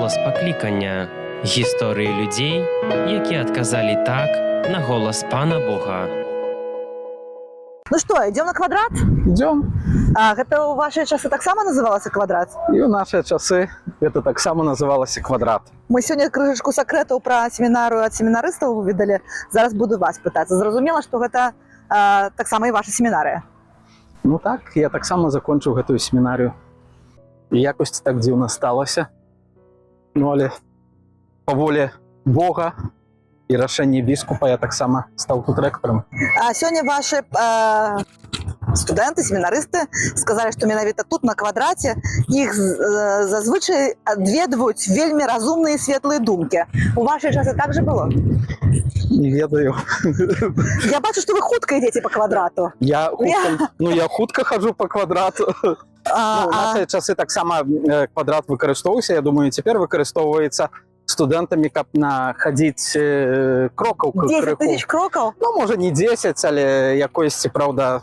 голас паклікання. Гісторыі людзей, якія адказалі так на голас Пана Бога. Ну что, идем на квадрат? Идем. Это у ваши часы так само назывался квадрат? И у наши часы это так само называлось квадрат. Мы сёння крышачку сакрэтаў пра семінару ад семінарыстаў выведалі. Зараз буду вас пытацца. Зразумела, што гэта таксама і ваша семінарыя. Ну так, я так само закончыў гэтую семінарію. І якось так дзіўна сталася. Ну, але па волі Бога і рашэння біскупа я таксама стаў тут рэктарам. Сёння ваши студэнты, семінарысты сказалі, што менавіта тут, на квадраце, іх зазвычай адведваюць вельмі разумныя і светлыя думкі. У вашыя часы так жа было? Не ведаю. Я бачу, што вы хутка ідзеце па квадрату. Я хутка хожу по квадрату. У наши часы таксама квадрат выкарыстоўваўся. Я думаю, цяпер выкарыстоўваецца студэнтамі, каб нахадзіць крокаў. 10 тысяч крокаў? Ну, можа, не 10, але якосьці, праўда,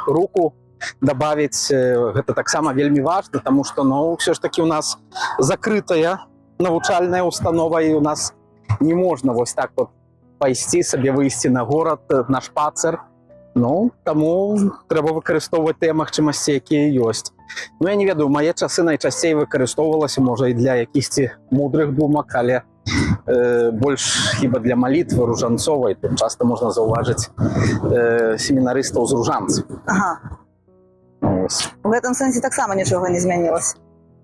руку дабавіць. Гэта таксама вельмі важна, таму што, ну, ўсё ж такі у нас закрытая навучальная установа, і у нас не можна вось так вот пайсці сабе, выйсці на горад, на шпацыр. Ну, таму трэба выкарыстоўваць тыя магчымасці, якія ёсць. Ну, я не ведаю, мае часы найчасцей выкарыстоўвалася, можа, і для якісьці мудрых думак, але больш хіба для малітвы ружанцовай. Тут часта можна заўважыць семінарыстаў з ружанцаў. Ага. У гэтым сэнсе таксама нічога не змянілася?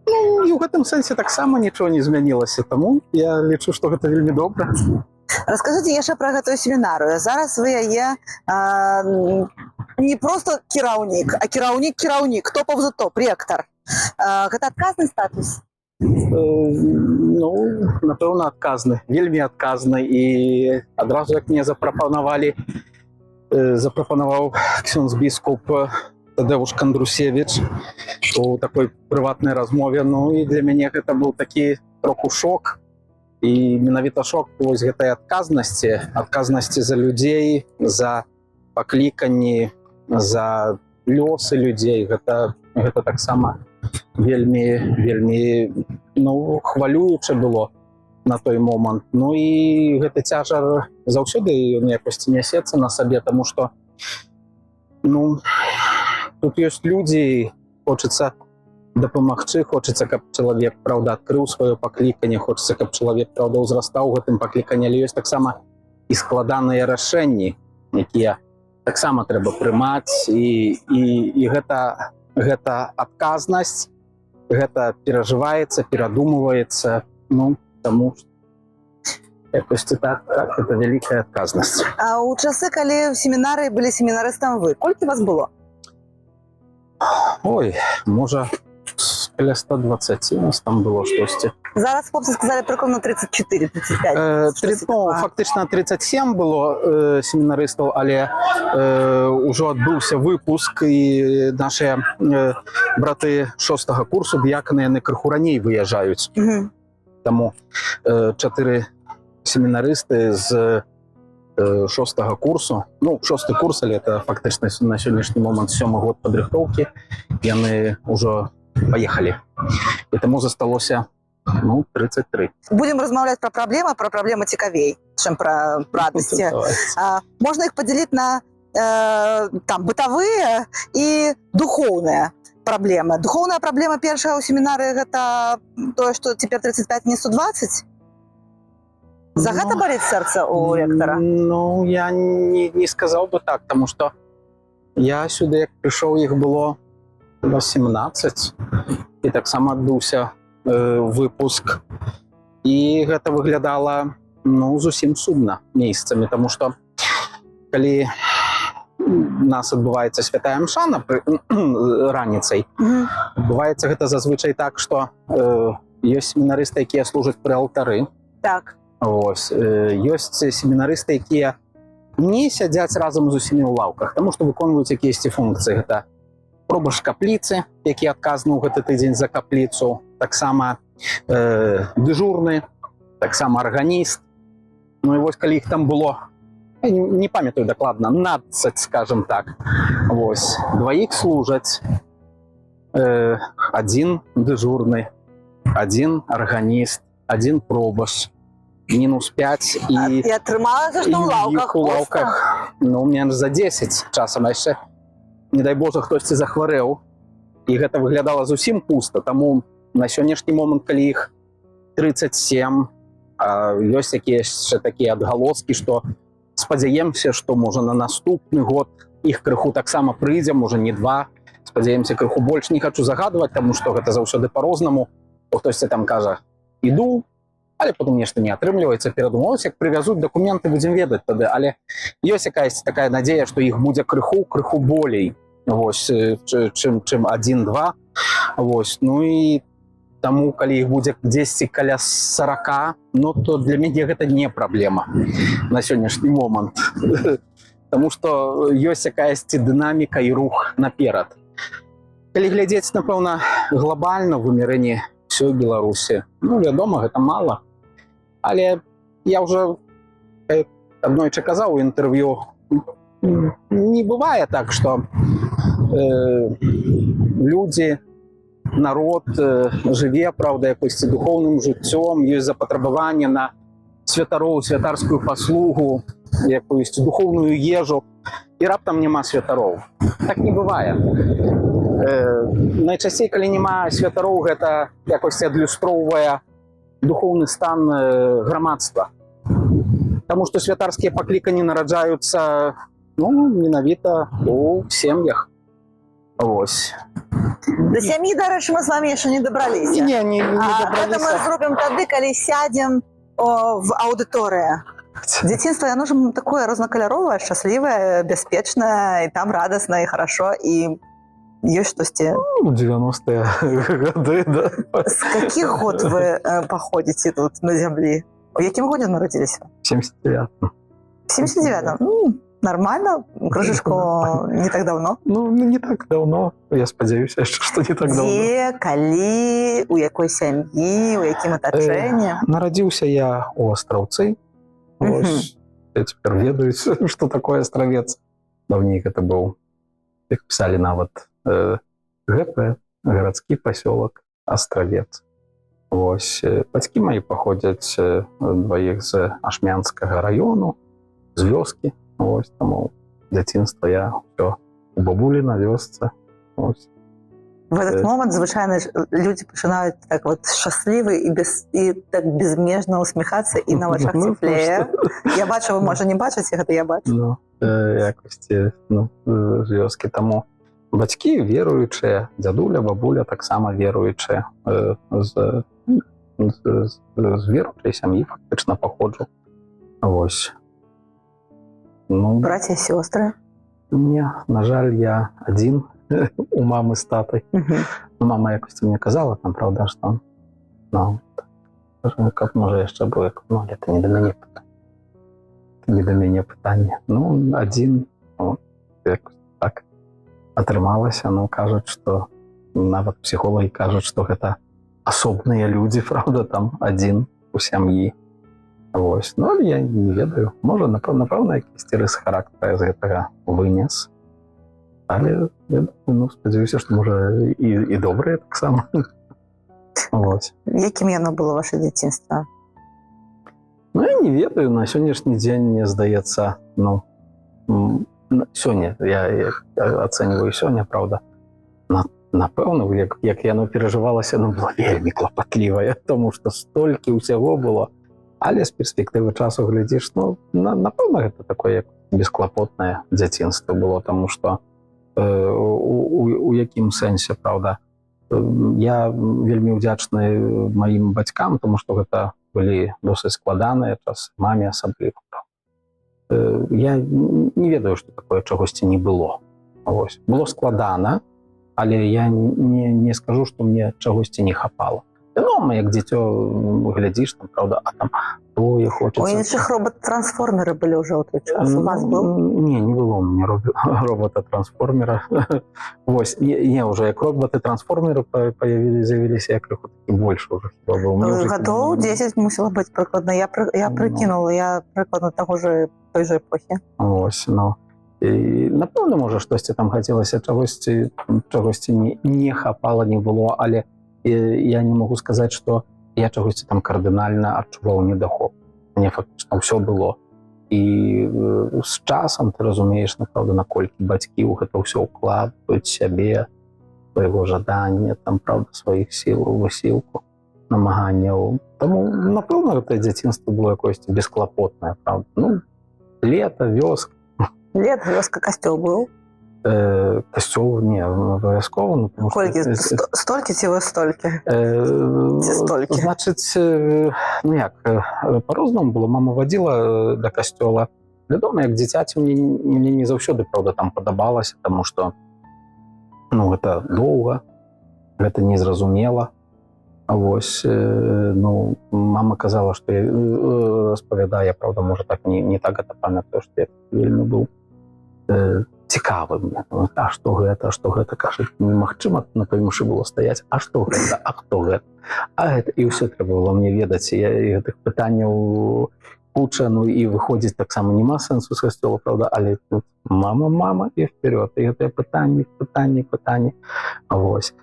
Ну, і ў гэтым сэнсе таксама нічога не змянілася, таму я лічу, што гэта вельмі добра. Раскажыце яшчэ пра гэтую семінарыю. Зараз вы яе не проста кіраўнік, а кіраўнік, топаў за топ, ректар. Гэта адказны статус? Ну, напэўна, адказны, вельмі адказны. І адразу, як мне запрапанаваў ксёндз-біскуп Тадэвуш Кандрусевіч у такой прыватнай размове, ну і для мяне гэта быў такі троху шок. І менавіта шок вось гэтай адказнасці за людзей, за пакліканні, за лёсы людзей. Гэта таксама вельмі хвалююча было на той момант. Ну і гэты цяжар заўсёды ён якосьці нясецца на сабе, таму што тут ёсць людзі, хочацца дапамагчы, хочацца, каб чалавек, праўда, адкрыў сваё пакліканне, хочацца, каб чалавек, праўда, ўзрастаў у гэтым пакліканні, але ёсць таксама і складаныя рашэнні, якія таксама трэба прымаць, і гэта адказнасць, гэта перажываецца, перадумваецца, ну, таму якосьці так, гэта вялікая адказнасць. А ў часы, калі ў семінарыі былі семінарыстам вы, колькі вас было? Ой, можа, каля 120 у нас там было штосьці. Зараз хлопцы сказалі прыкладна 34-35. Ну, фактычна 37 было семінарыстаў, але ўжо адбыўся выпуск, і нашыя браты 6-го курсу, дыяканы, яны крыху раней выязджаюць. Таму 4 семінарысты з 6-го курсу, ну, 6-й курс, але это фактычна на сённяшні момант 7-й год падрыхтоўкі, яны ўжо паехалі. І таму засталося, 33. Будем размаўляць пра праблемы цікавей, чым пра радасці. Можна іх падзяліць на бытавыя і духоўныя праблемы. Духоўная праблема першая ў семінарыі гэта тое, што цяпер 35 не 120? За гэта баліць сэрца ў ректара? Ну, я не сказаў бы так, таму што я сюды, як прыйшоў, іх было 17, і таксама адбыўся выпуск. І гэта выглядала, зусім сумна месяцамі, таму што калі у нас адбываецца святая мша раніцай, адбываецца гэта зазвычай так, што ёсць семінарысты, якія служаць пры алтары. Так. Ёсць семінарысты, якія не сядзяць разам з усімі ў лаўках, таму што выконваюць якіясьці функцыі. Гэта пробач капліцы, які адказны ў гэты тыдзень за капліцу, таксама дэжурны, таксама арганіст. Ну і вось калі іх там было, не памятаю дакладна, 15, скажем так, вось, дваіх служаць, адзін дэжурны, адзін арганіст, один пробас, минус 5 и... І атрымалася, што ў лаўках у пуста. лаўках, ну, менш за 10 часам, а яшчэ, не дай Боже, хтосьці захварэў. І гэта выглядала зусім пуста, таму на сённяшні момант, калі іх 37, ёсць яшчэ такія адгалоскі, што спадзяемся, што можа на наступны год іх крыху таксама прыйдзе, можа не 2, спадзяемся крыху больш, не хачу загадваць, таму што гэта заўсёды па-рознаму, хтосьці там кажа іду, але потым нешта не атрымліваецца, перадумалось, як прывязуць дакументы, будзем ведаць тады, але ёсць якаясь такая надзея, што іх будзе крыху болей, вось, чым 1-2, вось, ну і таму, калі іх будзе 10 каля 40, ну то для мяне гэта не праблема на сённяшні момант, таму што ёсць якаясьці дынаміка і рух наперад. Калі глядзець, напэўна, глобальна в вымярэнні ўсёй Беларусі, ну, вядома, гэта мала, але я ўжо аднойчы казаў у інтэрв'ю, не бывае так, што людзі, народ жыве, правда, якосьці духоўным жыццём, ёсць запатрабаванне на святароў, святарскую паслугу, якуюсь духоўную ежу, і раптам няма святароў. Так не бывае. Найчасцей, калі няма святароў, гэта якосьці адлюстроўвае духоўны стан грамадства. Таму што святарскія пакліканні нараджаюцца, ну, менавіта у сем'ях. Вось. До сям'і, дарэчы, мы з вами яшчэ не дабраліся. Не Гэта мы зробім тады, калі сядзем в аўдыторыі. Дзяцінства, яно ж такое рознакаляровае, шчаслівае, бяспечнае, і там радасна, і хорошо, і ёсць штосьці. Ну, 90-е гады, да. З какіх год вы паходзіце тут на зямлі? У якім годзе нарадзіліся? 79-м. 79-м? Нормально, крышечку не так давно. Ну, не так давно. Я спадзяюся, што не так давно. Дзе, калі, у якой сям'і, у якім атачэнні? Нарадзіўся я у Астраўцы. Вось, я цяпер ведаю, што такое Астравец. Даўней гэта быў, як пісалі нават, ГП, гарадскі пасёлак Астравец. Вось, бацькі маі паходзяць дваіх з Ашмянскага раёну, з вёскі. Ось, таму дзяцінства я ўсё у бабулі на вёсцы. Ось. В этот момент звычайна людзі пачынаюць так вот шчаслівы і так безмежна усміхацца, і на вачах цеплее. Я бачу, вы можа не бачыце, гэта я бачу. Ну, якосці, ну, з вёскі. Таму бацькі веруючыя, дзядуля, бабуля таксама веруючыя, з веруючай сям'і фактычна паходжу. Вось. Ну, браці і сёстры? Не, на жаль, я адзін у мамы з татай. Мама якось мне казала, там, правда, што, ну, каб, можа, яшчэ было, ну, гэта не да мяне пытанне. Не да мяне пытанне. Ну, адзін, ну, якось так атрымалася, ну, кажуць, што, нават псіхолагі кажуць, што гэта асобныя людзі, правда, там, адзін у сям'і. Вось. Ну, але я не ведаю. Можа, напэўна, якісьці рыс характара з гэтага вынес. Але я, ну, спадзяюся, што, можа, і добрае таксама. Вось. Якім яно было ваше дзяцінства? Ну, я не ведаю. На сённяшні дзень, мне здаецца, ну, сёння, я ацэньваю сёння, правда, напэўна, як яно перажывалася, оно было вельмі клапатлівае, тому што столькі ўсяго было. Але з перспектывы часу глядзіш, ну, напэўна, гэта такое бесклапотнае дзяцінства было, таму што у якім сэнсе, правда, я вельмі ўдзячны маім бацькам, тому што гэта былі досыць складаныя часы, маме асабліва. Я не ведаю, што такое чагосьці не было. Вось. Было складана, але я не скажу, што мне чагосьці не хапала. Вядома, як дзіцё глядзіш, там, правда, а там тое хочацца. У іншых робот-трансформеры былі ўжо ў той час. У вас быў? Не было у мяне робота-трансформера. Вось, не, ўжо як роботы-трансформеры з'явіліся, я крыху такі больш ўжо хіба быў. Гадоў 10 мусіла быць прыкладна. Я прыкінула, я прыкладна той же эпохі. Вось, ну. І, напэўна, можа, штосьці там хацелася, чагосьці не хапала, не было, але я не могу сказаць, што я чогось там кардынальна адчуваў недахоп. Мне фактычна ўсё было. І з часам ты разумееш, напраўда, наколькі бацькі ў гэта ўсё ўкладваюць сябе, свайго жадання, там, правда, сваіх сіл, высілку, намаганняў. Таму, напэўна, гэтае дзяцінства было якоюсь бесклапотнае, правда. Ну, лета, вёска. Лет, вёска, касцёл быў? Касцёл не абавязкова. Колькі? Столькі ці вы столькі? Ці столькі? Значыць, ну як, па-рознаму было. Мама вадзіла да касцёла. Вядома, як дзіцяці мне не заўсёды, правда, там падабалася, таму што ну, гэта доўга, гэта незразумела. Вось, ну, мама казала, што я распавядаю, правда, можа так не так гэта памятаю, што я вельмі быў цікавы мне. А што гэта? Кажа, немагчыма на той мушы было стаяць. А што гэта? А хто гэта? А гэта? І ўсё трэба было мне ведаць. І гэтых пытанняў куча, ну і выходзіць таксама нема сэнсу з касцёла, правда, але тут мама і вперед. І гэтыя пытанні. Вось.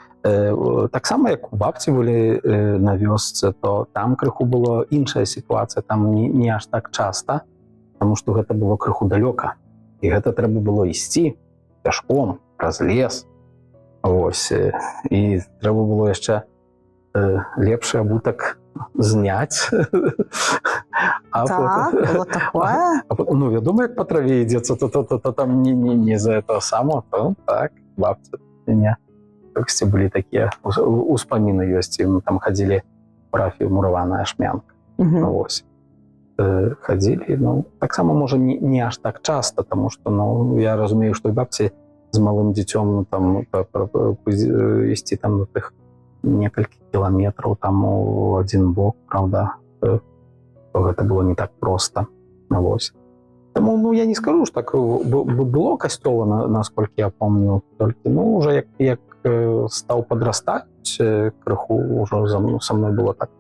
Таксама, як у бабці былі на вёсцы, то там крыху была іншая сітуацыя, там не аж так часта, таму што гэта было крыху далёка. І гэта трэба было ісці пяшком праз лес. Вось. І трэба было яшчэ лепшы абутак зняць. Так, было такое? Ну, вядома, як па траве ідзецца, то там не за этого самого, то так, бабця меня. Таксі былі такія успаміны ёсць, і мы там хадзілі парафію мураваная шмянка. Вось. Хадзілі, ну, таксама, можа, не аж так часта, таму што, ну, я разумею, што і бабці з малым дзіцём там ісці там на тых некалькі кіламетраў там у адзін бок, правда, то гэта было не так проста. Вось. Таму, ну, я не скажу, што так было касцёла, насколькі я помню, толькі, ну, уже як стаў падрастаць, крыху ўжо са мной было так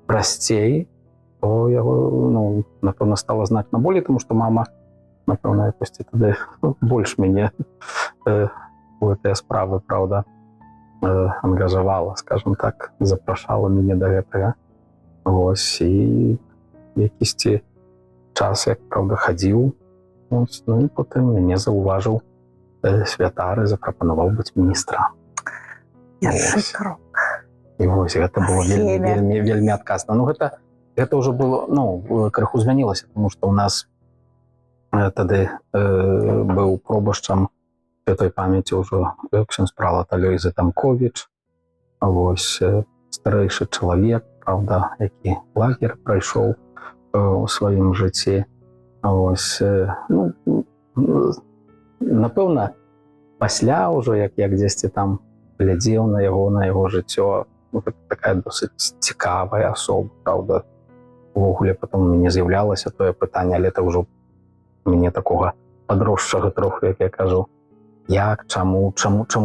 прасцей, то яго, ну, напэўна, стала значна болей, тому што мама, напэўна, якосці тады больш мяне у гэтыя справы, правда, ангажавала, скажем так, запрашала мяне да гэтага. Вось, і якісьці час, як, правда, хадзіў, ну, і потым мяне заўважыў святар і запрапанаваў быць міністрам. Яшчэ крок. І вось, гэта было вельмі адказна. Ну, гэта ўжо было, ну, крыху змянілася, тому што ў нас тады быў пробашчам святой памяці ўжо ксёндз пралат Алёйзы Тамковіч, вось, старэйшы чалавек, правда, які лагер прайшоў у сваім жыцці. Вось, ну, напэўна, пасля ўжо, як дзесьці там глядзеў на яго жыццё, ну, такая досыць цікавая асоба, правда. Увогуле потом мне з'яўлялася тое пытанне, але это ўжо мяне такога падросшага троху, як я кажу, як, чаму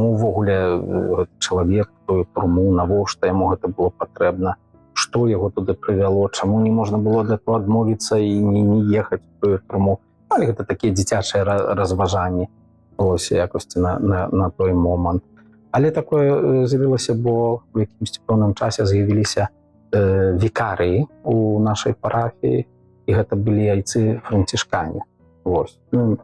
увогуле чалавек тую турму, навошта яму гэта было патрэбна, што яго туды прывяло, чаму не можна было для того адмовіцца і не ехаць у тую турму. Але гэта такія дзіцячыя разважанні, вось, якосці на той момант. Але такое з'явілася, бо в якімсьці пэўным часе з'явіліся вікарыі у нашай парафіі, і гэта былі айцы-францішкане. Вось. Ну,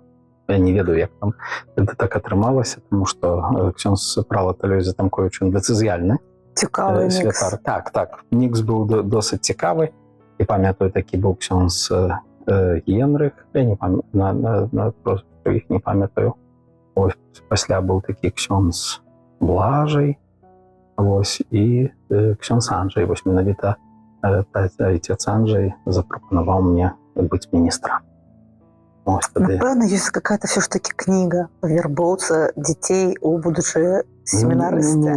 я не ведаю, як там гэта так атрымалася, тому што ксёндз пралат Алёйза Тамковіч, ён дацызіяльны святар. Так, мікс быў досыць цікавы, і памятаю, такі быў ксёндз Генрых, я не памятаю, просто іх не памятаю. Ось, пасля быў такі ксёндз Блажай, вось, і ксёндз Анджай. Вось менавіта айцец Анджай запрапанаваў мне быць міністрам. Напэўна, ёсць какая-то все ж таки кніга па вербоўцы дзяцей у будучыя семінарысты.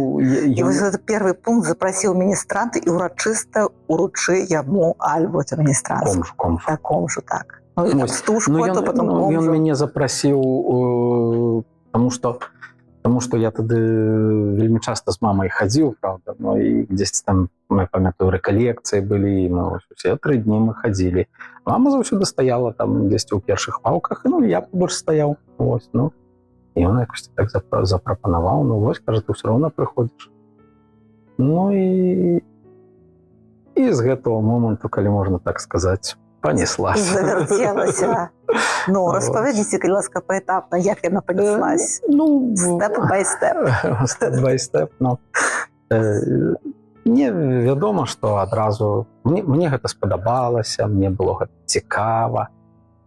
І вось гэты першы пункт запрасіў міністранта і ўрачыста ўручы яму альбо міністрант. Комжу, так. Стужку, а то потом комжу. Ён мяне запрасіў, тому што я тады вельмі часта з мамай хадзіў, правда, ну і дзесьці там, я памятаю, рэкалекцыі былі, ну, усе 3 дні мы хадзілі. Мама заўсёды стаяла там дзесьці ў першых лаўках, ну, я побач стаяў, вось, ну, і ён якось так запрапанаваў, ну, вось, кажа, ты ўсё роўна прыходзіш. Ну, і і з гэтага моманту, калі можна так сказаць, панеслася. Завярцелася. Ну, распавядзіце, калі ласка, паэтапна, як яна панеслась. Ну, Степ-бай-степ. Степ-бай-степ, ну. Мне вядома, што адразу мне гэта спадабалася, мне было гэта цікава.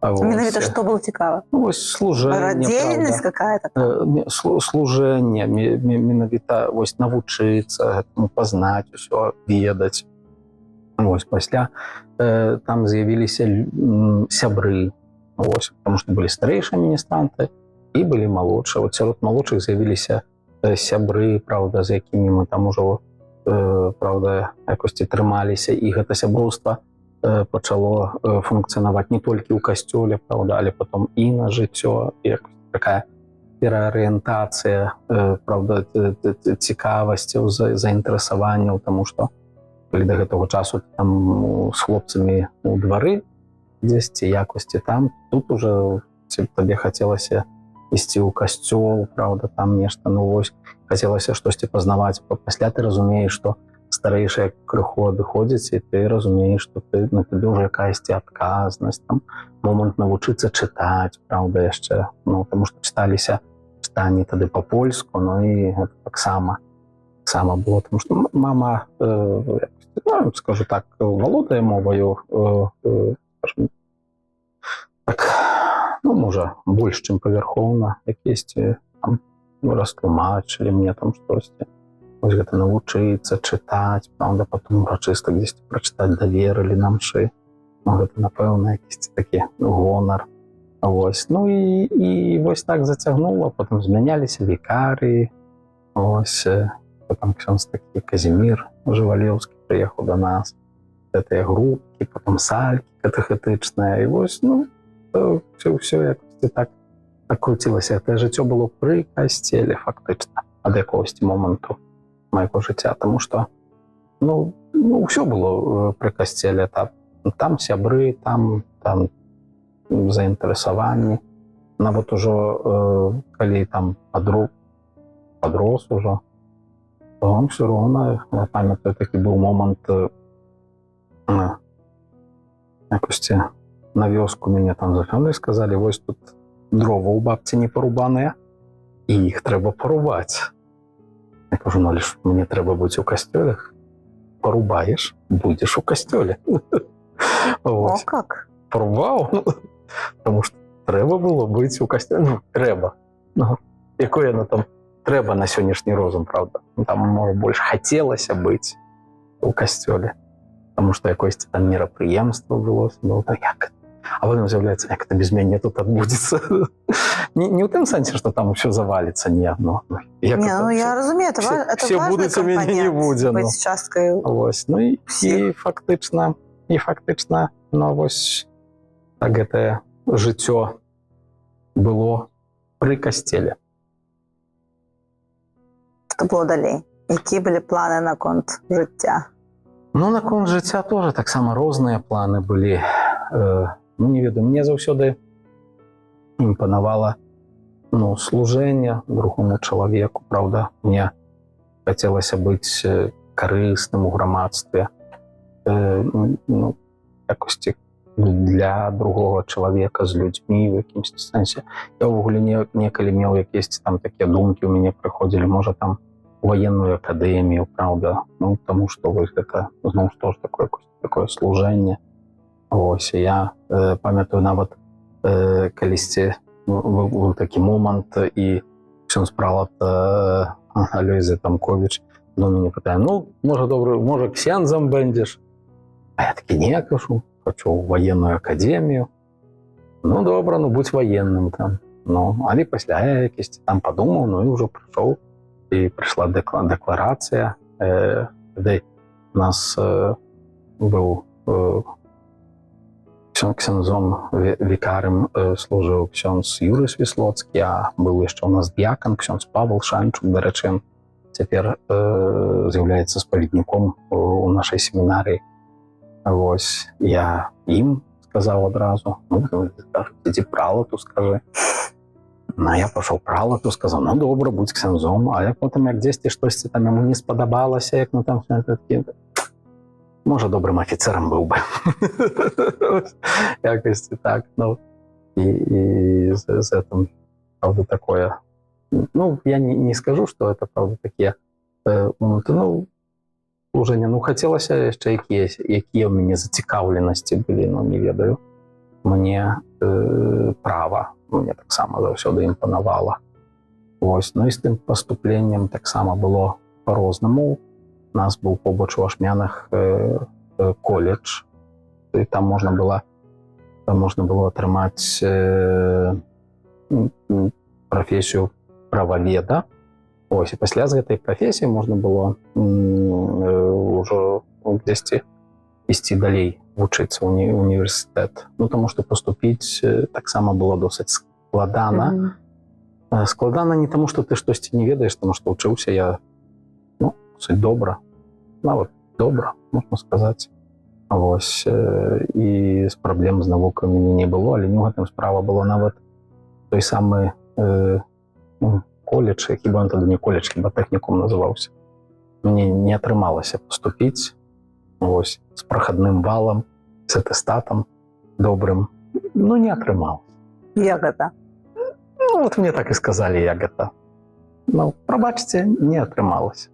Менавіта што было цікава? Ну, вось служэнне, дзейнасць какая-то? Служэнне, менавіта вось навучыцца, пазнаць усё, ведаць. Вось пасля там з'явіліся сябры, вось, потому што былі старэйшыя міністранты і былі малодшыя. Вот сярод малодшых з'явіліся сябры, правда, з якімі мы там ужо, правда, якосці трымаліся, і гэта сяброўства пачало функцыянаваць не толькі ў касцёле, правда, але потом і на жыццё, як такая пераарыентацыя, правда, цікавасцяў, заінтарэсаванняў, таму што калі да гэтага часу там з хлопцамі у двары дзесьці якосці там, тут уже табе хацелася ісці ў касцёл, правда, там нешта, ну вось, хацелася штосьці пазнаваць, пасля ты разумееш, што старэйшыя крыху адыходзяць, і ты разумееш, што ты, ну, тебе ўжо якаясьці адказнасць, там, момант навучыцца чытаць, правда, яшчэ, ну, таму што чытанні тады па-польску, ну, і гэта таксама было, таму што мама, ну, скажу так, валодае моваю, скажем, так, ну, можа, больш, чым павярхоўна, якісьці, там, растлумачылі мне там штосьці. Вось гэта навучыцца чытаць, правда, потом урачыста дзесьці прачытаць, даверылі нам мшы. Ну, гэта, напэўна, якісьці такі гонар. Вось. Ну і вось так зацягнула, потым змяняліся вікарыі. Вось, потом ксёндз такі Казімір Жывалеўскі прыехаў да нас. Гэтыя групкі, потом салькі катэхетычныя. І вось, ну, ўсё якосці так крутілася. Гэтае жыццё было пры касцеле, фактычна, ад якогосьці моманту майго жыцця, таму што, ну, ўсё было пры касцеле, там сябры, там заінтарэсаванні. Нават ужо, калі там падрос ужо, то он все роўна, я памятаю, такі быў момант, якосьці на вёску мяне там зафёнды сказалі, вось тут дрова ў бабці не парубаныя, і іх трэба парубаць. Я кажу, ну, але ж мне трэба быць у касцёле. Порубаеш, будзеш у касцёле. О, как? Порубаў, тому што трэба было быць у касцёле. Ну, трэба. Якое яно там трэба на сённяшні розум, правда. Там, можа, больш хацелася быць у касцёле. Таму што якосьці там мерапрыемства было. Ну, так як? А потым з'яўляецца, як это без мяне тут адбудзецца. Не ў тым сэнсе, што там усё заваліцца, не. Ну, я разумею, это важны компонент быць часткай. Вось, ну і фактычна, ну, вось, так гэтае жыццё было пры касцеле. Што было далей? Якія былі планы наконт жыцця? Ну, наконт жыцця тоже таксама розныя планы былі. Ну, не ведаю, мне заўсёды імпанавала, ну, служэнне другому чалавеку, правда. Мне хацелася быць карысным у грамадстве, ну, якосці для другого чалавека з людзьмі в якімсьці сэнсе. Я ўвогуле некалі меў якісь там такія думкі, у мяне прыходзілі, можа, там военную акадэмію, правда, ну, таму што вось гэта, зноў што ж такое служэнне. Ось, я памятаю нават калісьці быў такі момант, і ксёндз пралат Алёзя Тамковіч до мяне пытае, ну, можа, ксяндзам бэндзеш? А я такі, не, кажу, хочу ў военную акадэмію. Ну, добра, ну, будь военным там. Ну, але пасля я якісьці там падумаў, ну, і ўжо прыйшоў, і прыйшла дэкларацыя, куды нас быў ксяндзом вікарым служыў ксёндз Юрый Свіслоцкі, а быў яшчэ у нас д'якан, ксёндз Павел Шанчук, дарэчы, цяпер з'яўляецца спаведніком у нашай семінарыі. Вось, я ім сказаў адразу, ну, ідзі пралату скажы. Ну, я пашоў пралату, сказаў, ну, добра, будь ксяндзом, а як потым, як дзесьці штосьці там яму не спадабалася, як ну там такі, може, добрым офіцерам быў бы. Якось так, ну, і з этим, правда, такое. Ну, я не скажу, что это, правда, такие моменты, ну, служення. Ну, хацелася яшчэ якія ў мяне зацікаўленасці былі, ну, не ведаю. Мне права, мне таксама заўсёды імпанавала. Вось, ну і з тым паступленнем таксама было по-рознаму. У нас быў побач у Ашмянах колледж, і там можна было атрымаць прафесію прававеда. Ось, і пасля з гэтай прафесіі можна было ўжо дзесьці ісці далей вучыцца ў універсітэт. Ну, таму што паступіць таксама было досыць складана. Складана не таму, што ты штосьці не ведаеш, таму што вучыўся я, ну, досыць добра, нават добра, можна сказаць. Вось, і з праблем з навукай у мяне не было, але не ў гэтым справа было. Нават той самы колледж, які бо ён тады не колледж, хіба тэхнікум называўся. Мне не атрымалася паступіць, вось, з прахадным балам, з атэстатам добрым. Ну, не атрымалася. Як гэта? Ну, вот мне так і сказалі, як гэта. Ну, прабачце, не атрымалася.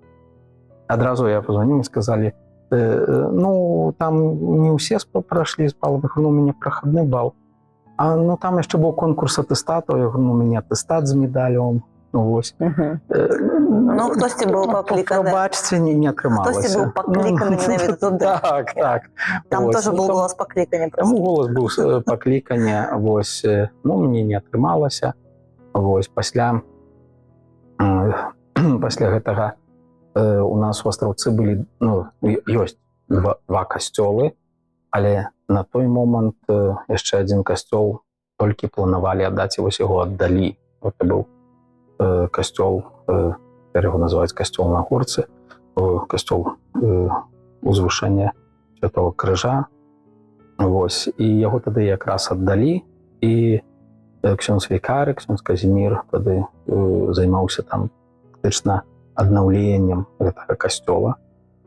Адразу я позвонил, сказали, ну, там не ўсе прайшлі з балам, ну, у мяне прахадны бал. А, ну, там яшчэ быў конкурс атэстатаў, ну, у мяне атэстат з медалём. Вось. Ну, хтосьці быў пакліканы. Прабачце, не атрымалася. Хтосьці быў пакліканы менавіта туды. Так, так. Там тоже быў голас паклікання. Там голас быў паклікання, вось, ну, мне не атрымалася. Вось, пасля гэтага у нас у Астраўцы былі, ну, ёсць два касцёлы, але на той момант яшчэ адзін касцёл толькі планавалі аддаць, і вось яго аддалі. Гэта быў касцёл, яго называюць касцёл на Горцы, касцёл узвышэння Святого Крыжа. Вось, і яго тады якраз аддалі, і ксёндз Вікары, ксёндз Казімір тады займаўся там фактычна аднаўленнем гэтага касцёла.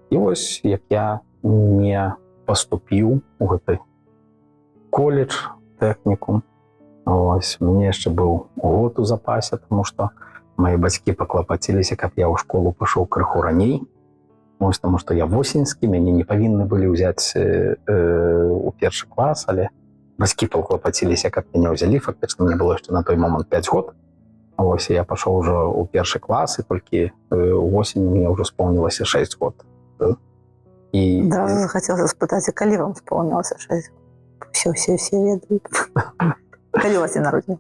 І вось, як я не паступіў у гэты колледж, тэхнікум, ось, мне яшчэ быў год у запасе, таму што мои бацькі паклапаціліся, каб я ў школу пайшоў крыху раней. Ось, таму што я восеньскі, мяне не павінны былі ўзяць у першы клас, але бацькі паклапаціліся, каб мяне ўзялі. Фактычна мне было яшчэ на той момант 5 год. Ось, я пашоў ужо ў першы клас, і толькі восень мне ўжо споўнілася 6 год. Да, захацелася спытаць, а калі вам споўнілася 6 год? Все ведаюць. Калі у вас день народзення?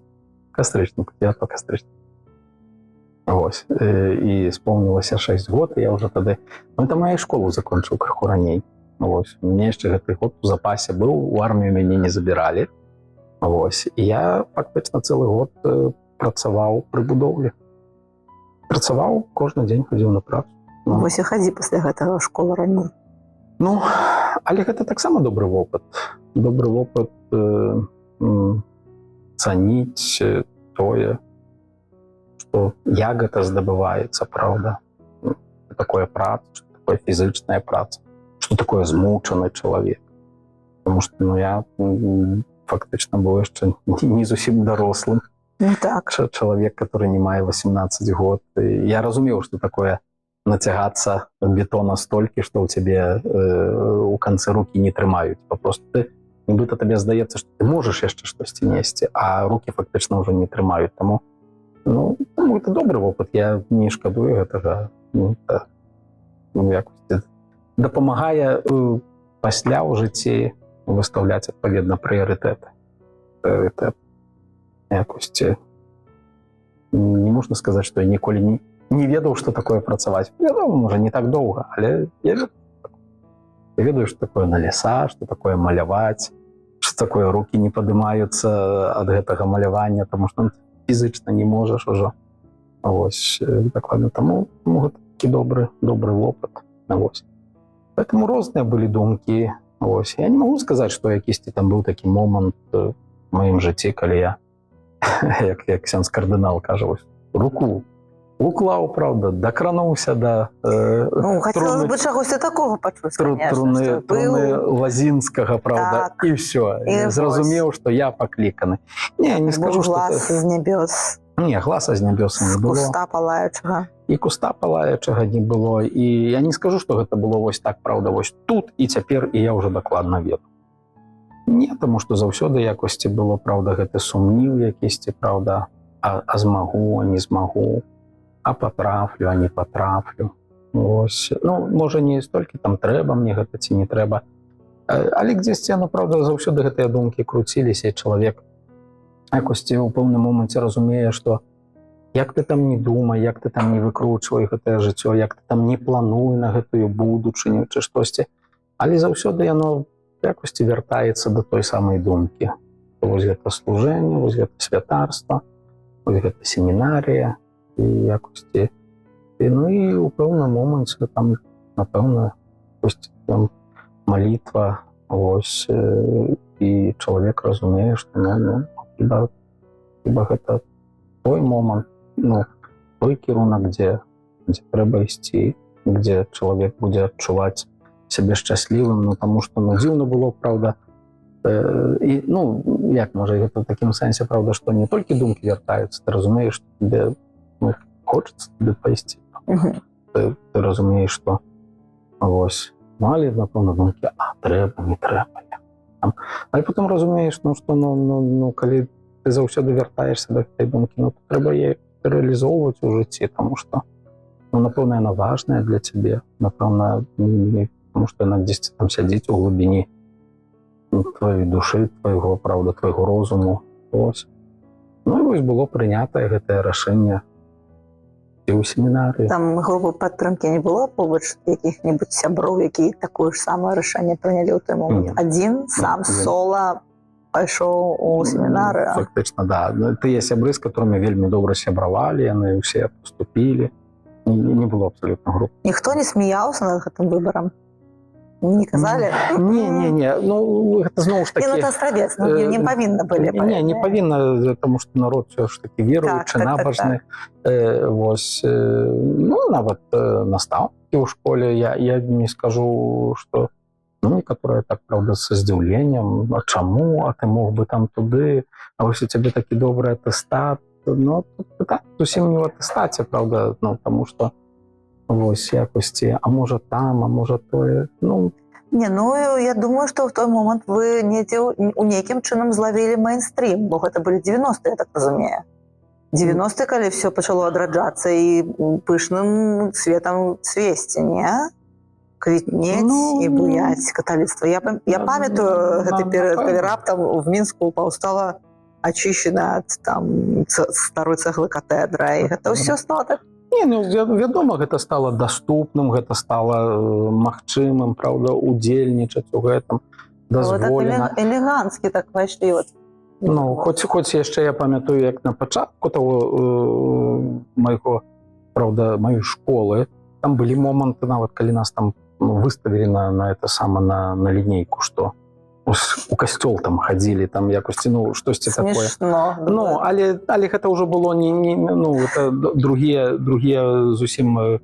Кастрычніку, 9 кастрычніка. Вось, і споўнілася 6 год, і я ўжо тады... Ну, это маю школу закончыў крыху раней. Вось, у мяне яшчэ гэты год у запасе быў, у армію мяне не забіралі. Вось, і я фактычна цэлы год працаваў пры будоўлі. Працаваў, кожны дзень хадзіў на працу. Вось і хадзі пасля гэтага школы раней. Ну, але гэта таксама добры вопыт. Добры вопыт цаніць тое, што як гэта здабываецца, праўда. Што такое праца, што такое фізычная праца, што такое змучаны чалавек. Таму што, ну, я фактычна быў яшчэ не зусім дарослым. Ну, так. Чалавек, который не мае 18 год. І я разумеў, што такое нацягацца бетона столькі, што ў цябе у канцы рукі не трымаюць. Папросту ты, нібыта табе здаецца, што ты можаш яшчэ штосьці несці, а рукі фактычна ўжо не трымаюць. Таму, ну, гэта добры вопыт. Я не шкадую гэтага. Ну, якось дапамагае пасля ў жыцці выстаўляць адпаведна прыярытэты. Якосці не можна сказаць, што я ніколі не ведаў, што такое працаваць. Ведаў, можа, не так доўга, але я ведаю, што такое на леса, што такое маляваць, што такое рукі не падымаюцца ад гэтага малявання, таму што фізычна не можаш ужо. Вось, дакладна, таму гэта такі добры вопыт. Вось. Поэтому розныя былі думкі. Вось. Я не магу сказаць, што якісьці там быў такі момант у маім жыцці, калі я, як ксёндз кардынал кажа, руку уклаў, правда, дакрануўся да Ну, хотелось труны, бы чагось такого почуць, конечно, труны что был Лазінскага, правда, Так. і ўсё. І Зразумеў, што я пакліканы. Не, не скажу, што... глаз з нябёс, Не, гласа з нябёса з не было. куста палаючага. І куста палаючага не было. І я не скажу, што гэта было вось так, правда, вось тут і цяпер, і я ўжо дакладна ведаю. Не, таму што заўсёды якосці было, правда, гэты сумнів якісьці, правда, а змагу, а не змагу, а патрафлю, а не патрафлю. Ось. Ну, можа, не столькі там трэба мне гэта ці не трэба, але дзесьці, ну, правда, заўсёды гэтыя думкі круціліся, і чалавек якосці ў пэўным моманце разумее, што як ты там не думай, як ты там не выкручвай гэтае жыццё, як ты там не плануй на гэтую будучыню ці штосьці, але заўсёды яно якосці вяртаецца да той самай думкі. Вось гэта служэнне, вось гэта святарства, вось гэта семінарія, і якосці. Ну і ў пэўным моманце там, напэўна, там малітва, вось, і чалавек разумее, што хіба гэта той момант, ну, той кірунак, дзе трэба ісці, дзе чалавек будзе адчуваць сябе шчаслівым, ну, таму што, ну, дзіўна было, правда, і, ну, як, можа, гэта ў такім сэнсе, правда, што не толькі думкі вяртаюцца, ты разумееш, што тебе, ну, хочацца туды пайсці. Ты разумееш, што вось, ну, але, напэўна, думкі, трэба, не трэба. Але потым разумееш, ну, што, ну, калі ты заўсёды вяртаешся да гэтай думкі, ну, то трэба яе рэалізоўваць у жыцці, таму што, ну, напэўна, яна важная для цябе, напэўна, таму што яна дзесьці там сядзіць у глыбіні твоей душы, твайго, правда, твайго розуму. Ось. Ну, і вось было прынятае гэтае рашэнне і ў семінарыі. Там групы падтрымкі не было побач якіх-небудзь сяброў, які такое ж самае рашэнне прынялі ў той момант? Адзін, сам, сола пайшоў у семінарыю? Фактычна, да. Тыя сябры, з которымі вельмі добра сябравалі, яны ўсе паступілі. Не было абсалютна груп. Ніхто не смяяўся над гэтым выбарам? Не казалі? Не. Ну, гэта зноў ж такі... Не, ну, это Астравец, не павінна былі. Не павінна, таму што народ все ж такі веруючы, набажны. Вось, ну, нават настаўнікі ў школе, я не скажу, што, ну, некаторыя так, правда, са здзіўленнем, а чаму, а ты мог бы там туды, а вось у цябе такі добры атэстат. Ну, тут зусім не ў атэстаце, правда, ну, таму што вось якосці, а можа там, а можа тое, ну... Не, ну, я думаю, што в той момант вы недзе у нейкім чынам злавілі мейнстрім, бо гэта былі 90-е, я так разумею. 90-е, калі все пачало адраджацца і пышным светам цвесці, не? Квітнець і буяць каталіцтва. Я памятаю гэты перыяд, калі раптам в Мінску паўстала ачышчана ад там старой цэглы катедра, і гэта ўсё стало так. Не, ну, вядома, гэта стала даступным, гэта стала магчымым, правда, удзельнічаць у гэтым, дазволена. Элеганскі так пайшлі. Ну, хоць яшчэ я памятаю, як на пачатку таго майго, правда, маёй школы, там былі моманты, нават калі нас там выставілі на это сама на лінейку, што у касцёл там хадзілі, там якосці, ну, штосьці такое. Смешно. Ну, але гэта ўжо было ну, это другія зусім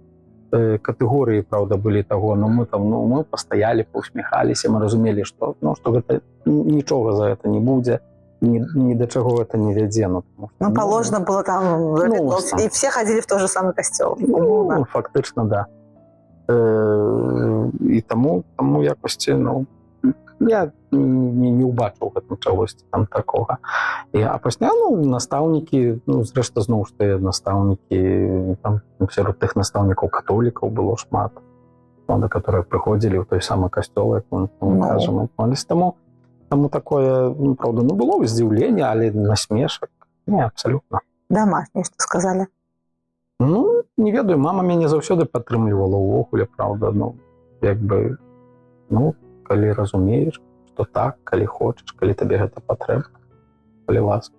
катэгорыі, правда, былі таго, но мы там, ну, мы пастаялі, паўсміхаліся, мы разумелі, што, ну, што гэта нічога за гэта не будзе, ні да чаго гэта не вядзе. Ну, положено было там, і все хадзілі в той же самый касцёл. Ну, фактычна, да. І таму якосці, ну, я не ўбачыў гэтым чагосьці там такога. А пасля, ну, настаўнікі, ну, зрэшта, зноў ж тыя настаўнікі, там, сярод тых настаўнікаў католікаў было шмат, да, которые прыходзілі ў той самы касцёл, як мы кажам, моліліся. Таму такое, ну, правда, ну, было здзіўленне, але насмешак, не, абсалютна. Домашнія, што сказалі? Ну, не ведаю, мама мяне заўсёды падтрымлівала ўвогуле, правда, ну, як бы, ну, калі разумееш, што так, калі хочаш, калі табе гэта патрэбна, калі ласка.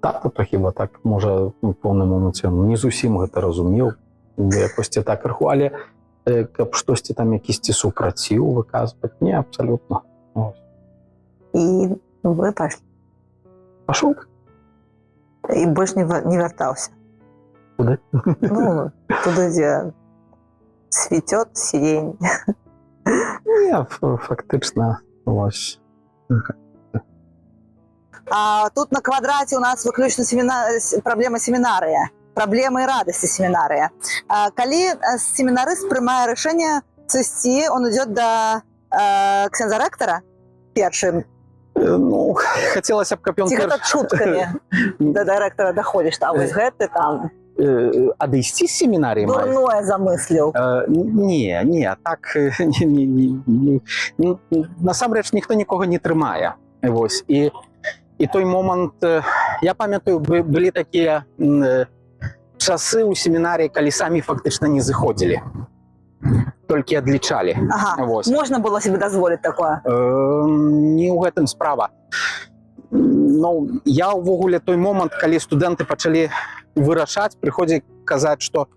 Тата то хіба так, можа, у пэўным моманце не зусім гэта разумеў, якосьці так крыху, але каб штосьці там якісьці супраціў выказваць, не, абсалютна. І вы пайшлі? Пашоў. І больш не вяртаўся? Куди? Ну, туди, де цвітет сирень. Ні, фактично, ось. А тут на квадраті у нас виключно проблема семінарія. Проблемы и радости семинария. Коли семинарист приймає рішення цвести, он идет до ксенза ректора першим. Ну, хотілося б, каб ён Ці гэта чуткамі до ректора доходиш, там вось гэты там адысці з семінаріі мае? дурное замысліў. Не, так насамрэч ніхто нікога не трымае. Вось. І той момант, я памятаю, былі такія часы ў семінарыі, калі самі фактычна не зыходзілі, толькі адлічалі. Ага, Вось. можна было себе дазволіць такое? Не ў гэтым справа. Ну, я ўвогуле той момант, калі студэнты пачалі вырашаць, прыходзіць казаць, што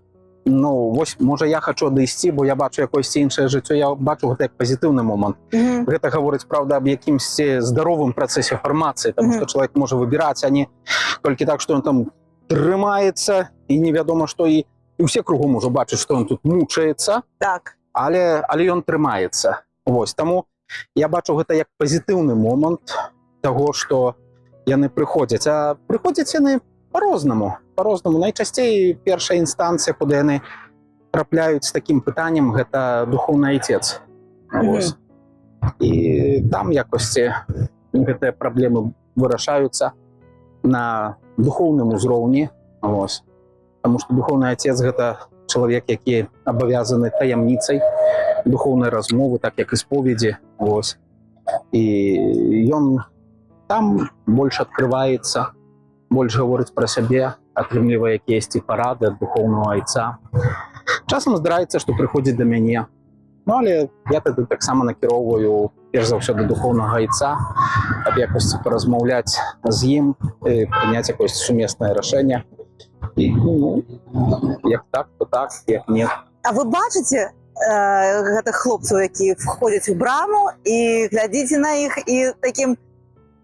ну, вось, можа, я хачу адысці, бо я бачу якосьці іншае жыццё, я бачу гэта як пазітыўны момант. Гэта гаворыць, правда, аб якімсьці здаровым працэсе фармацыі, таму што чалавек можа выбіраць, а не толькі так, што ён там трымаецца, і невядома што, і ўсе кругом ужо бачаць, што ён тут мучаецца, Так. але ён трымаецца. Вось, таму я бачу гэта як пазітыўны момант таго, што яны прыходзяць. А прыходзяць яны по-рознаму. Найчасцей першая інстанцыя, куды яны трапляюць з такім пытаннем, гэта духоўны айцец. Вось. І там якосці гэтыя праблемы вырашаюцца на духоўным узроўні. Вось. Таму што духоўны айцец гэта чалавек, які абавязаны таямніцай духоўнай размовы, так як і споведзі. Вось. І ён там больш адкрываецца, больш гаворыць пра сябе, атрымлівае якіясьці парады ад духоўнага айца. Часам здараецца, што прыходзіць да мяне. Ну, але я тады таксама накіроўваю перш за ўсё да духоўнага айца, каб якосьці паразмаўляць з ім, прыняць якосьці сумеснае рашэнне. І, ну, як так, то так, як не. А вы бачыце гэтых хлопцаў, які входзяць у браму, і глядзіце на іх, і такім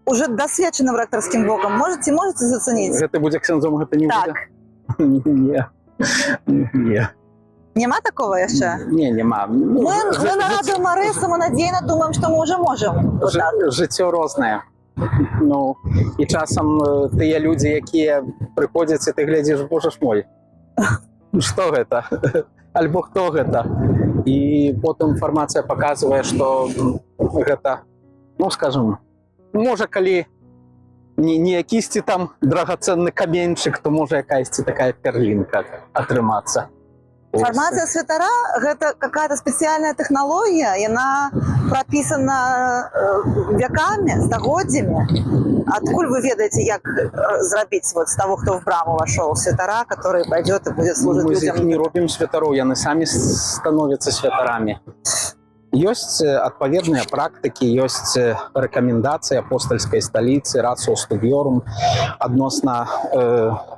уже досведченым рэктарскім вокам можете зацаніць? Гэта будзе ксяндзом, гэта не Так. будзе? Не. Няма такого яшчэ? Не, няма. Мы на радыё Марыса, мы надзейна думаем, што мы уже можам. Вот так. Жыццё рознае. Ну, і часам тыя людзі, якія прыходзяць, і ты глядзіш, боже ж мой, што гэта? Альбо хто гэта? І потым інфармацыя паказвае, што гэта, ну, скажам, можа, калі не якісьці там драгацэнны каменьчык, то можа якаясьці такая перлінка атрымацца. Фармацыя святара – гэта какая-то спецыяльная тэхналогія, яна прапісана векамі, стагоддзямі. Адкуль вы ведаеце, як зрабіць вот з таго, хто в браму вошел, святара, который пойдет и будет служить людям? Мы з іх людям? не робім святароў, яны самі становяцца святарамі. Ёсць адпаведныя практыкі, ёсць рэкамендацыі апостальскай сталіцы, рацыо студыёрум адносна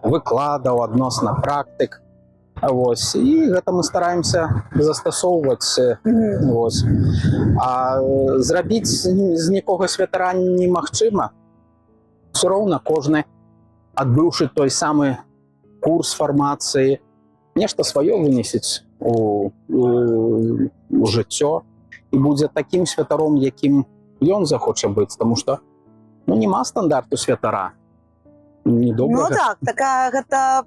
выкладаў, адносна практык. Вось. І гэта мы стараемся застасоўваць. Вось. А зрабіць з нікога святара немагчыма. Все роўна кожны, адбыўшы той самы курс фармацыі, нешта сваё вынесець у жыццё і будзе такім святаром, якім ён захоча быць, таму што нема стандарту святара. Ну так, такая гэта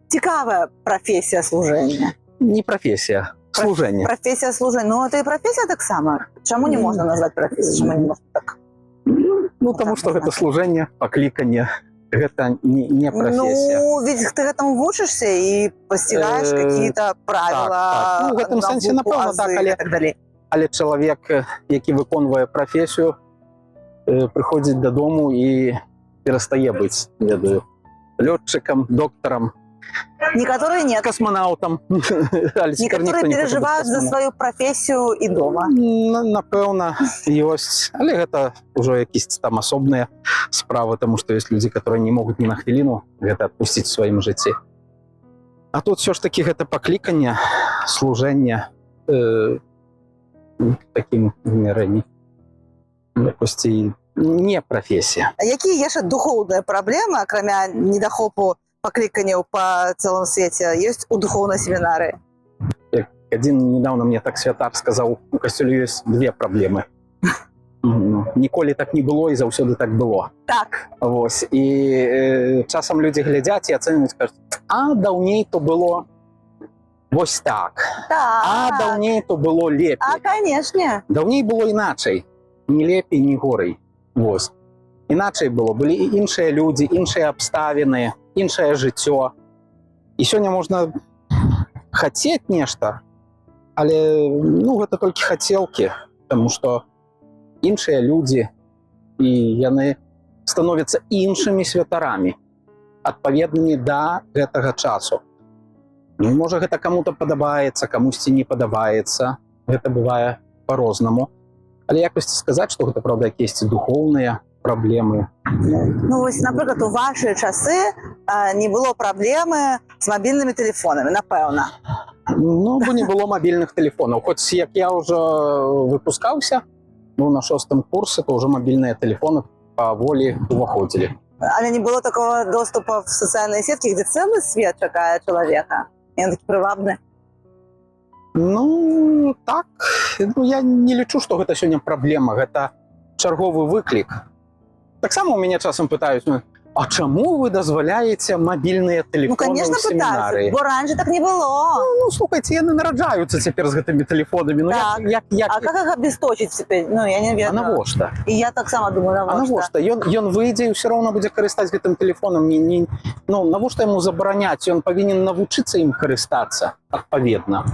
цікавая прафесія служэння. Не прафесія, служэнне. Прафесія служэння. Ну, это і прафесія таксама. Чаму не можна назваць прафесіяй? Чаму не можна так? Ну, таму што гэта служэнне, пакліканне. Гэта не прафесія. Ну, ведь ты гэтаму вучышся і пасцігаеш какие-то правила, у гэтым сэнсе, напэўна, так, але чалавек, які выконвае прафесію, прыходзіць дадому і перастае быць, ведаю, лётчыкам, доктарам. Некоторые нет. Космонавтам. Некоторые переживают за свою профессию и дома. Напэўна, ёсць. Але гэта ўжо якісь там асобныя справы, таму што ёсць людзі, которые не могуць ні на хвіліну гэта адпусціць у сваім жыцці. А тут все ж таки гэта пакліканне, служэнне такім вымярэнні. Якосці не прафесія. А якія яшчэ духоўныя праблемы, акрамя недахопу покликанняў па цэлым свеце ёсць у духоўнай семінарыі? Один недавно мне так святар сказаў, у касцёле ёсць две праблемы. Ніколі так не было і заўсёды так было. Так. Вось. І часам людзі глядзяць і ацэньваюць, кажуць, а даўней то было вось так. А Так. даўней то было лепей. А, канешне. Даўней было іначай. Ні лепей, ні горай. Вось. Іначай было. Былі іншыя людзі, іншыя абставіны, іншае жыццё. І сёння можна хацець нешта, але гэта толькі хацелкі, таму што іншыя людзі, і яны становяцца іншымі святарамі, адпаведнымі да гэтага часу. Можа, гэта каму-то падабаецца, камусьці не падабаецца. Гэта бывае па-рознаму. Але якосці сказаць, што гэта, правда, якісь духоўныя праблемы. Ну, вось, напрыклад, у вашыя часы не было праблемы з мабільнымі тэлефонамі, напэўна. Ну, бо не было мабільных тэлефонаў. Хоць як я ўжо выпускаўся, на 6-м курсе, то ўжо мабільныя тэлефоны паволі уваходзілі. Але не было такого доступа в социальные сетки, где целый свет чакае чалавека. І ён такі прывабны. Ну, так. Я не лічу, што гэта сёння праблема. Гэта чарговы выклік. Таксама у мяне часам пытаюць, а чаму вы дазваляеце мабільныя тэлефоны конечно, ў семінарыі? бо раньше так не было. Ну, слухайце, яны нараджаюцца цяпер з гэтымі тэлефонамі. Ну, Так. як... А как их обесточить теперь? Ну, я не А ведаю. навошта? И я так сама думаю, А навошта? Ён выйдзе і ўсё роўна будзе карыстаць гэтым тэлефонам. Ну, навошта яму забараняць? Ён павінен навучыцца ім карыстацца, адпаведна.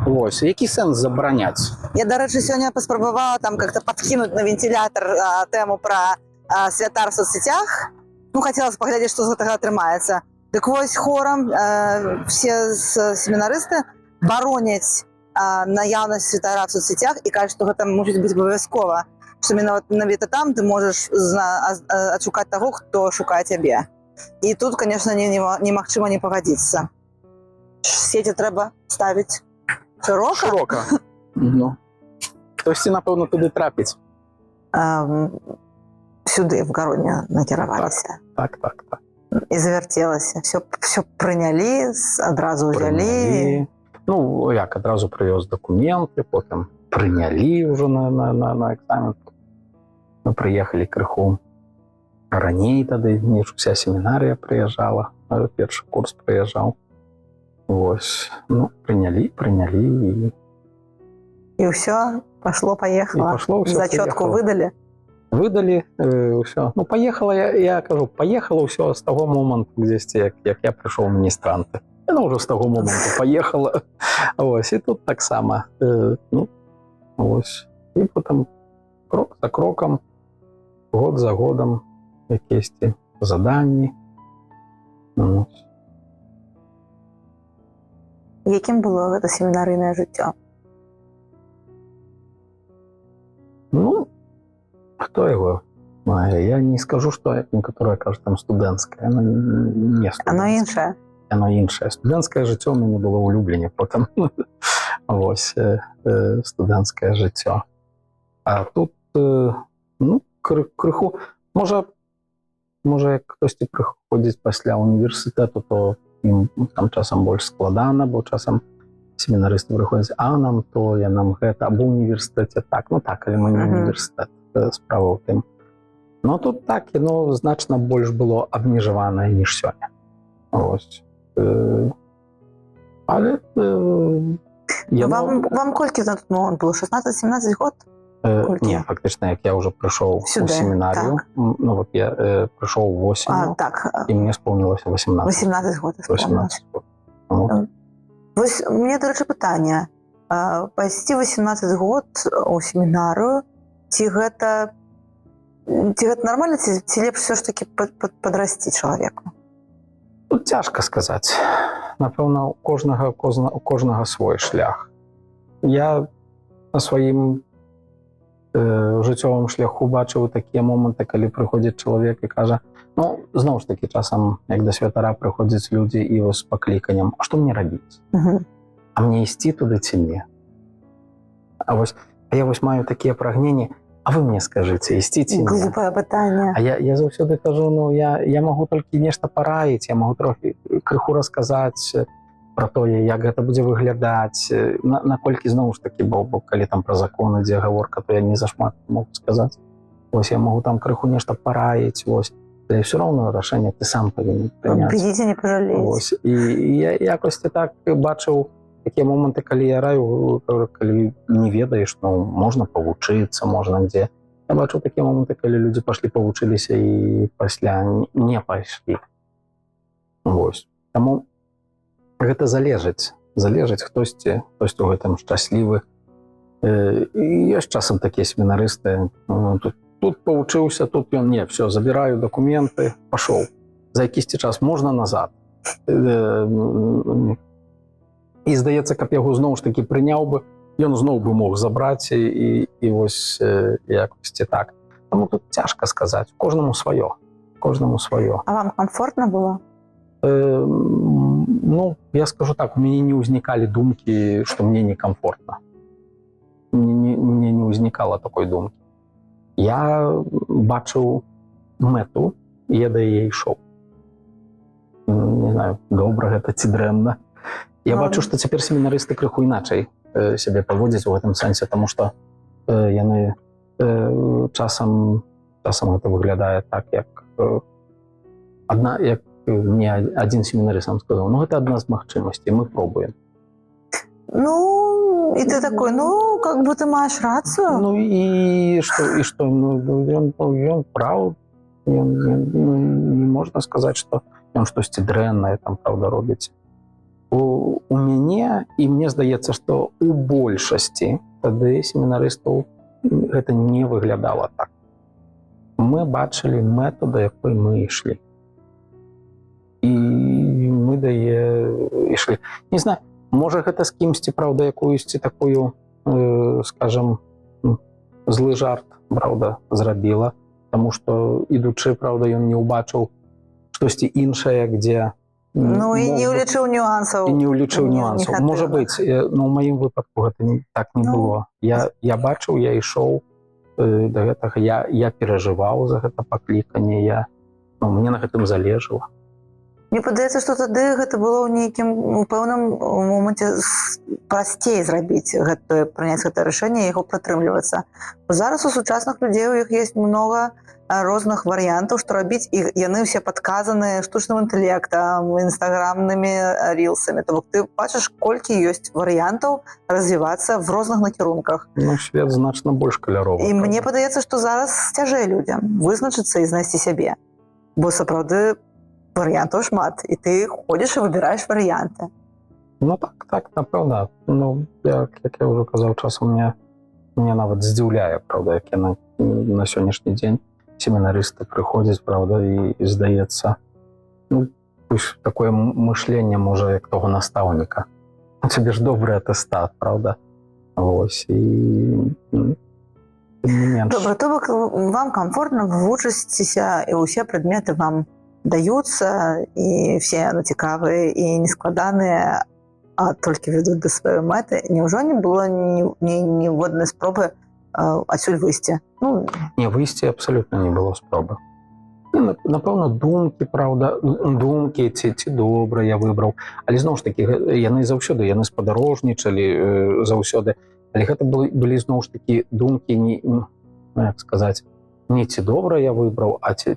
Вось, які сэнс забараняць? Я, до речі, сьогодні поспробувала там как-то подкинуть на вентилятор тему про святар в соцсетях. Ну, хотелось поглядеть, что з гэтага атрымаецца. Так вось хором все семінаристы бароняць наяўнасць святара в соцсетях і кажуць, што гэта мусіць быць абавязкова. Што менавіта там ты можаш адшукаць таго, хто шукае цябе. І тут, конечно, немагчыма не пагадзіцца. Сети трэба ставіць широка. Широка. Ну, хтосьці, напэўна, туды трапіць. Сюды, в Гародню, накіраваліся. Так. І завярцелася. Все прынялі, адразу ўзялі. Ну, як, адразу прывёз дакументы, потым прынялі ўжо на экзамен. Мы прыехалі крыху раней тады, вся семінарыя прыязджала, першы курс прыязджаў. Вось, ну, прынялі і ўсё, пашло-паехала. Зачётку выдалі. Выдалі, ўсё. Ну, паехала, я кажу, паехала ўсё з таго моманту, дзесьці, як я прыйшоў ў міністранты. Яна ўжо з таго моманту паехала. Вось, і тут таксама. Ну, вось. І потым крок за крокам, год за годам, якісьці заданні. Вось. Якім было гэта семінарыйнае жыццё? Ну, хто яго мае? Я не скажу, што некаторыя кажуць там студэнцкае. Оно не студэнцкае. Оно іншае. Студэнцкае жыццё ў мяне было ў Любліне потым. Вось, студэнцкае жыццё. А тут, ну, крыху, можа, як хтосьці прыходзіць пасля універсітэту, то ім там часам больш складана, бо часам семінарысты прыходзяць, а нам тое, нам гэта, або ў універсітэце так, ну так, але мы не універсітэт, справа ў тым. Ну тут так, яно значна больш было абмежаванае, ніж сёння. Ось. Але Вам колькі на тот момент было? 16-17 год? Не, фактычна, як я ўжо прыйшоў у семінарію, ну вот я прыйшоў восенню, і мне споўнілася 18. 18 год споўнілася. Вось, мне, до речі, пытанне. Пайсці 18 год у семінарыю, ці гэта нормально, ці лепш все ж таки падрасці чалавеку? Тут цяжка сказаць. Напэўна, у кожнага свой шлях. Я на сваім жыццёвым шляху бачыў такія моманты, калі прыходзіць чалавек і кажа, ну, зноў ж такі часам, як да святара прыходзяць людзі і з пакліканнем, а што мне рабіць? А мне ісці туды ці не? А я вось маю такія прагненні, А вы мне скажыце, ісціце не? Глупое пытанне. А я заўсёды кажу, ну я магу толькі нешта параіць, я магу трохі крыху расказаць пра тое, як гэта будзе выглядаць, наколькі зноў ж такі, бо калі там пра закон ідзе гаворка, то я не зашмат могу сказаць. Вось я магу там крыху нешта параіць, вось. Але ўсё роўна рашэнне ты сам павінен прыняць. Придите, не пожалеете. Вось. І я якосьці так бачыў такія моманты, калі я раю, калі не ведаеш, ну, можна павучыцца, можна дзе. Я бачу такія моманты, калі людзі пашлі павучыліся і пасля не пайшлі. Вось. Таму гэта залежыць, хтосьці у гэтым шчаслівы. І ёсць часам такія семінарысты, тут павучыўся, тут ён не, все, забіраю дакументы, пашоў. За якісьці час можна назад. І здаецца, каб яго зноў ж такі прыняў бы, ён зноў бы мог забраць і вось якосьці так. Таму тут цяжка сказаць, кожнаму сваё. А вам комфортно было? Ну, я скажу так, у мяне не ўзнікалі думкі, што мне некомфортно. Мне не ўзнікала такой думкі. Я бачыў мэту, я да яе ішоў. Не знаю, добра гэта ці дрэнна. Я бачу, што цяпер семінарысты крыху іначай сябе паводзяць у гэтым сэнсе, таму што яны часам гэта выглядае так, як мне адзін семінарыст сам сказаў, ну гэта адна з магчымасцей, мы пробуем. Ну, и ты такой, ну, как бы ты маешь рацию. Ну і што? Ну, ён прав, не можна сказаць, што ён штосьці дрэннае там, правда, робіць. У мяне, і мне здаецца, што у большасці тады семінарыстаў гэта не выглядала так. Мы бачылі мэту, да якой мы ішлі. І мы да яе ішлі. Не знаю, можа гэта з кімсьці, правда, якуюсьці такую, скажам, злы жарт, правда, зрабіла, таму што, ідучы, правда, ён не ўбачыў штосьці іншае, где... Ну, і не ўлічыў нюансаў. І не ўлічыў нюансаў. Можа быць, но ў маім выпадку гэта так не было. Я бачыў, я ішоў да гэтага, я перажываў за гэта пакліканне, мне на гэтым залежала. Мне падаецца, што тады гэта было ў нейкім, у пэўным моманце прасцей зрабіць гэтае, прыняць гэтае рашэнне і яго прытрымлівацца. Зараз у сучасных людзей у іх ёсць многа розных варыянтаў, што рабіць, і яны ўсе падказаны штучным інтэлектам, інстаграмнымі рілсамі. То бок ты бачыш, колькі ёсць варыянтаў развівацца в розных накірунках. Ну, свет значна больш каляровы. І мне падаецца, што зараз цяжэй людзям вызначыцца і знайсці сябе. Бо сапраўды варыянтаў шмат, і ты ходзіш і выбіраеш варыянты. Ну так, напэўна. Ну, як я ўжо казаў, часам мне нават здзіўляе, правда, як я на сённяшні дзень семінарысты прыходзяць, правда, і здаецца, ну, такое мышленне, можа, як того настаўніка. У цябе ж добры атэстат, правда? Вось, і не менш. Добра, то бок вам комфортно, вы вучыцеся, і ўсе прадметы вам даюцца, і все цікавыя і нескладаныя, а толькі вядуць да сваёй мэты. Няўжо не было ніводнай спробы адсюль выйсці? Ну, не, выйсці абсалютна не было спробы. Напэўна, думкі, правда, ці добра я выбраў. Але зноў ж такі, яны заўсёды, яны спадарожнічалі заўсёды. Але гэта былі зноў ж такі думкі, як сказаць, не ці добра я выбраў, а ці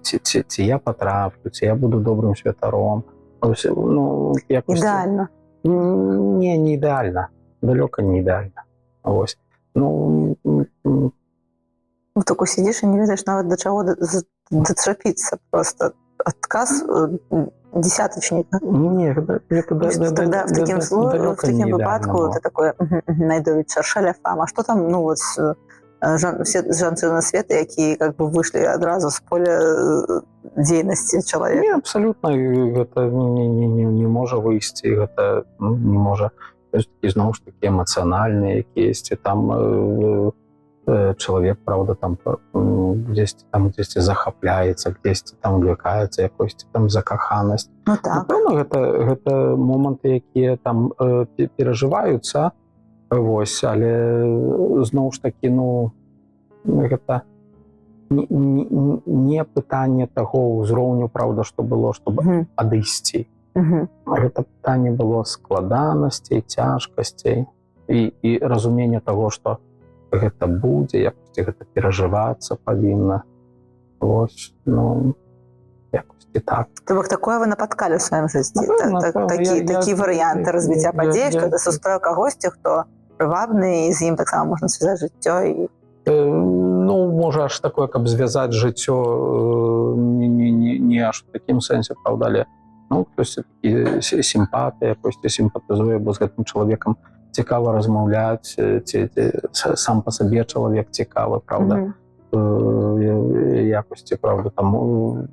я патраплю, ці я буду добрым святаром. Ну, ідэальна. Не ідэальна. Далёка не ідэальна. Вось. Ну, так сидишь и не ведаешь нават до чего дачапіцца. Просто адказ десяточника. Не, это тогда в таким выпадку ты такой, найду шаршаля фам. А что там, ну вот, все жанцы на свет, якія как бы вышли адразу з поля дзейнасці чалавека? Не, абсолютно гэта не можа выйсці, гэта не можа. І зноў ж такі эмацыянальныя якіясьці там чалавек, правда, там дзесьці захапляецца, дзесьці там увлекаецца якосьці там закаханасць. Ну так. Напэўна, гэта моманты, якія там перажываюцца, вось, але зноў ж такі, ну, гэта не пытанне таго ўзроўню, праўда, што было, чтобы адысці. Гэта пытанне было складанасцей, цяжкасцей і разумення таго, што гэта будзе, якосці гэта перажывацца павінна. Вось, ну, якосці так. То бок такое вы напаткалі ў сваім жыцці? Такі варыянты развіцця падзей, што ты сустрэў кагосьці, хто прывабны, і з ім таксама можна звязаць жыццё? Ну, можа, аж такое, каб звязаць жыццё, не аж у такім сэнсе, праўда, але ну, хтось сімпатыя, якосьці сімпатызуе, бо з гэтым чалавекам цікава размаўляць, ці сам па сабе чалавек цікавы, праўда, якосці, праўда, там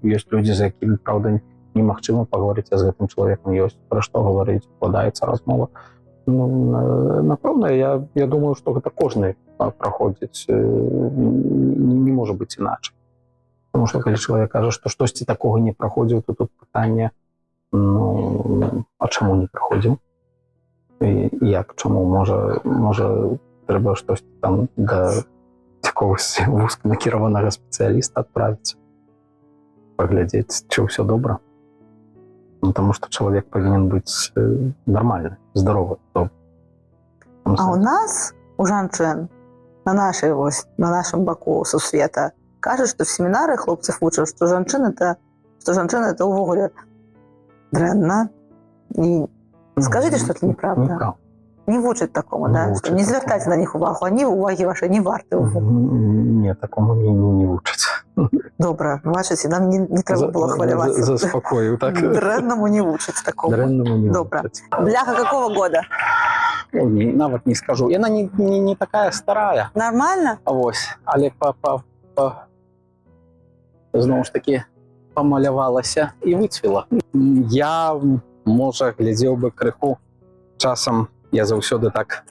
ёсць людзі, з якімі, праўда, немагчыма пагаварыць, а з гэтым чалавекам ёсць пра што гаварыць, складаецца размова. Ну, напэўна, я думаю, што гэта кожны праходзіць, не можа быць іначай. Таму што калі чалавек кажа, што штосьці такога не праходзіў, то тут пытанне, ну, а чаму не праходзіў? І як, чаму? Можа, трэба штосьці там да якогось вузканакіраванага спецыяліста адправіць, паглядзець, ці ўсё добра. Ну, таму што чалавек павінен быць нармальны, здаровы. А ў нас, у жанчын, на нашым баку сусвета, кажуць, што в семінары хлопців вучаць, што жанчына это ўвогуле дрэнна. І скажыце, што это неправда. Не вучаць такому, да? Што не звяртаць на них увагу, они увагі вашай не варты. Не, такому не вучаць. Добра, бачыце, нам не трэба было хвалявацца. Заспокоіў, так? Дрэннаму не вучаць такому. Дрэннаму не Добра. вучаць. Бляха какого года? Нават не скажу. Яна не такая старая. Нормально? Вось, але зноў ж такі памалявалася і выцвела. Я, можа, глядзеў бы крыху. Часам я заўсёды так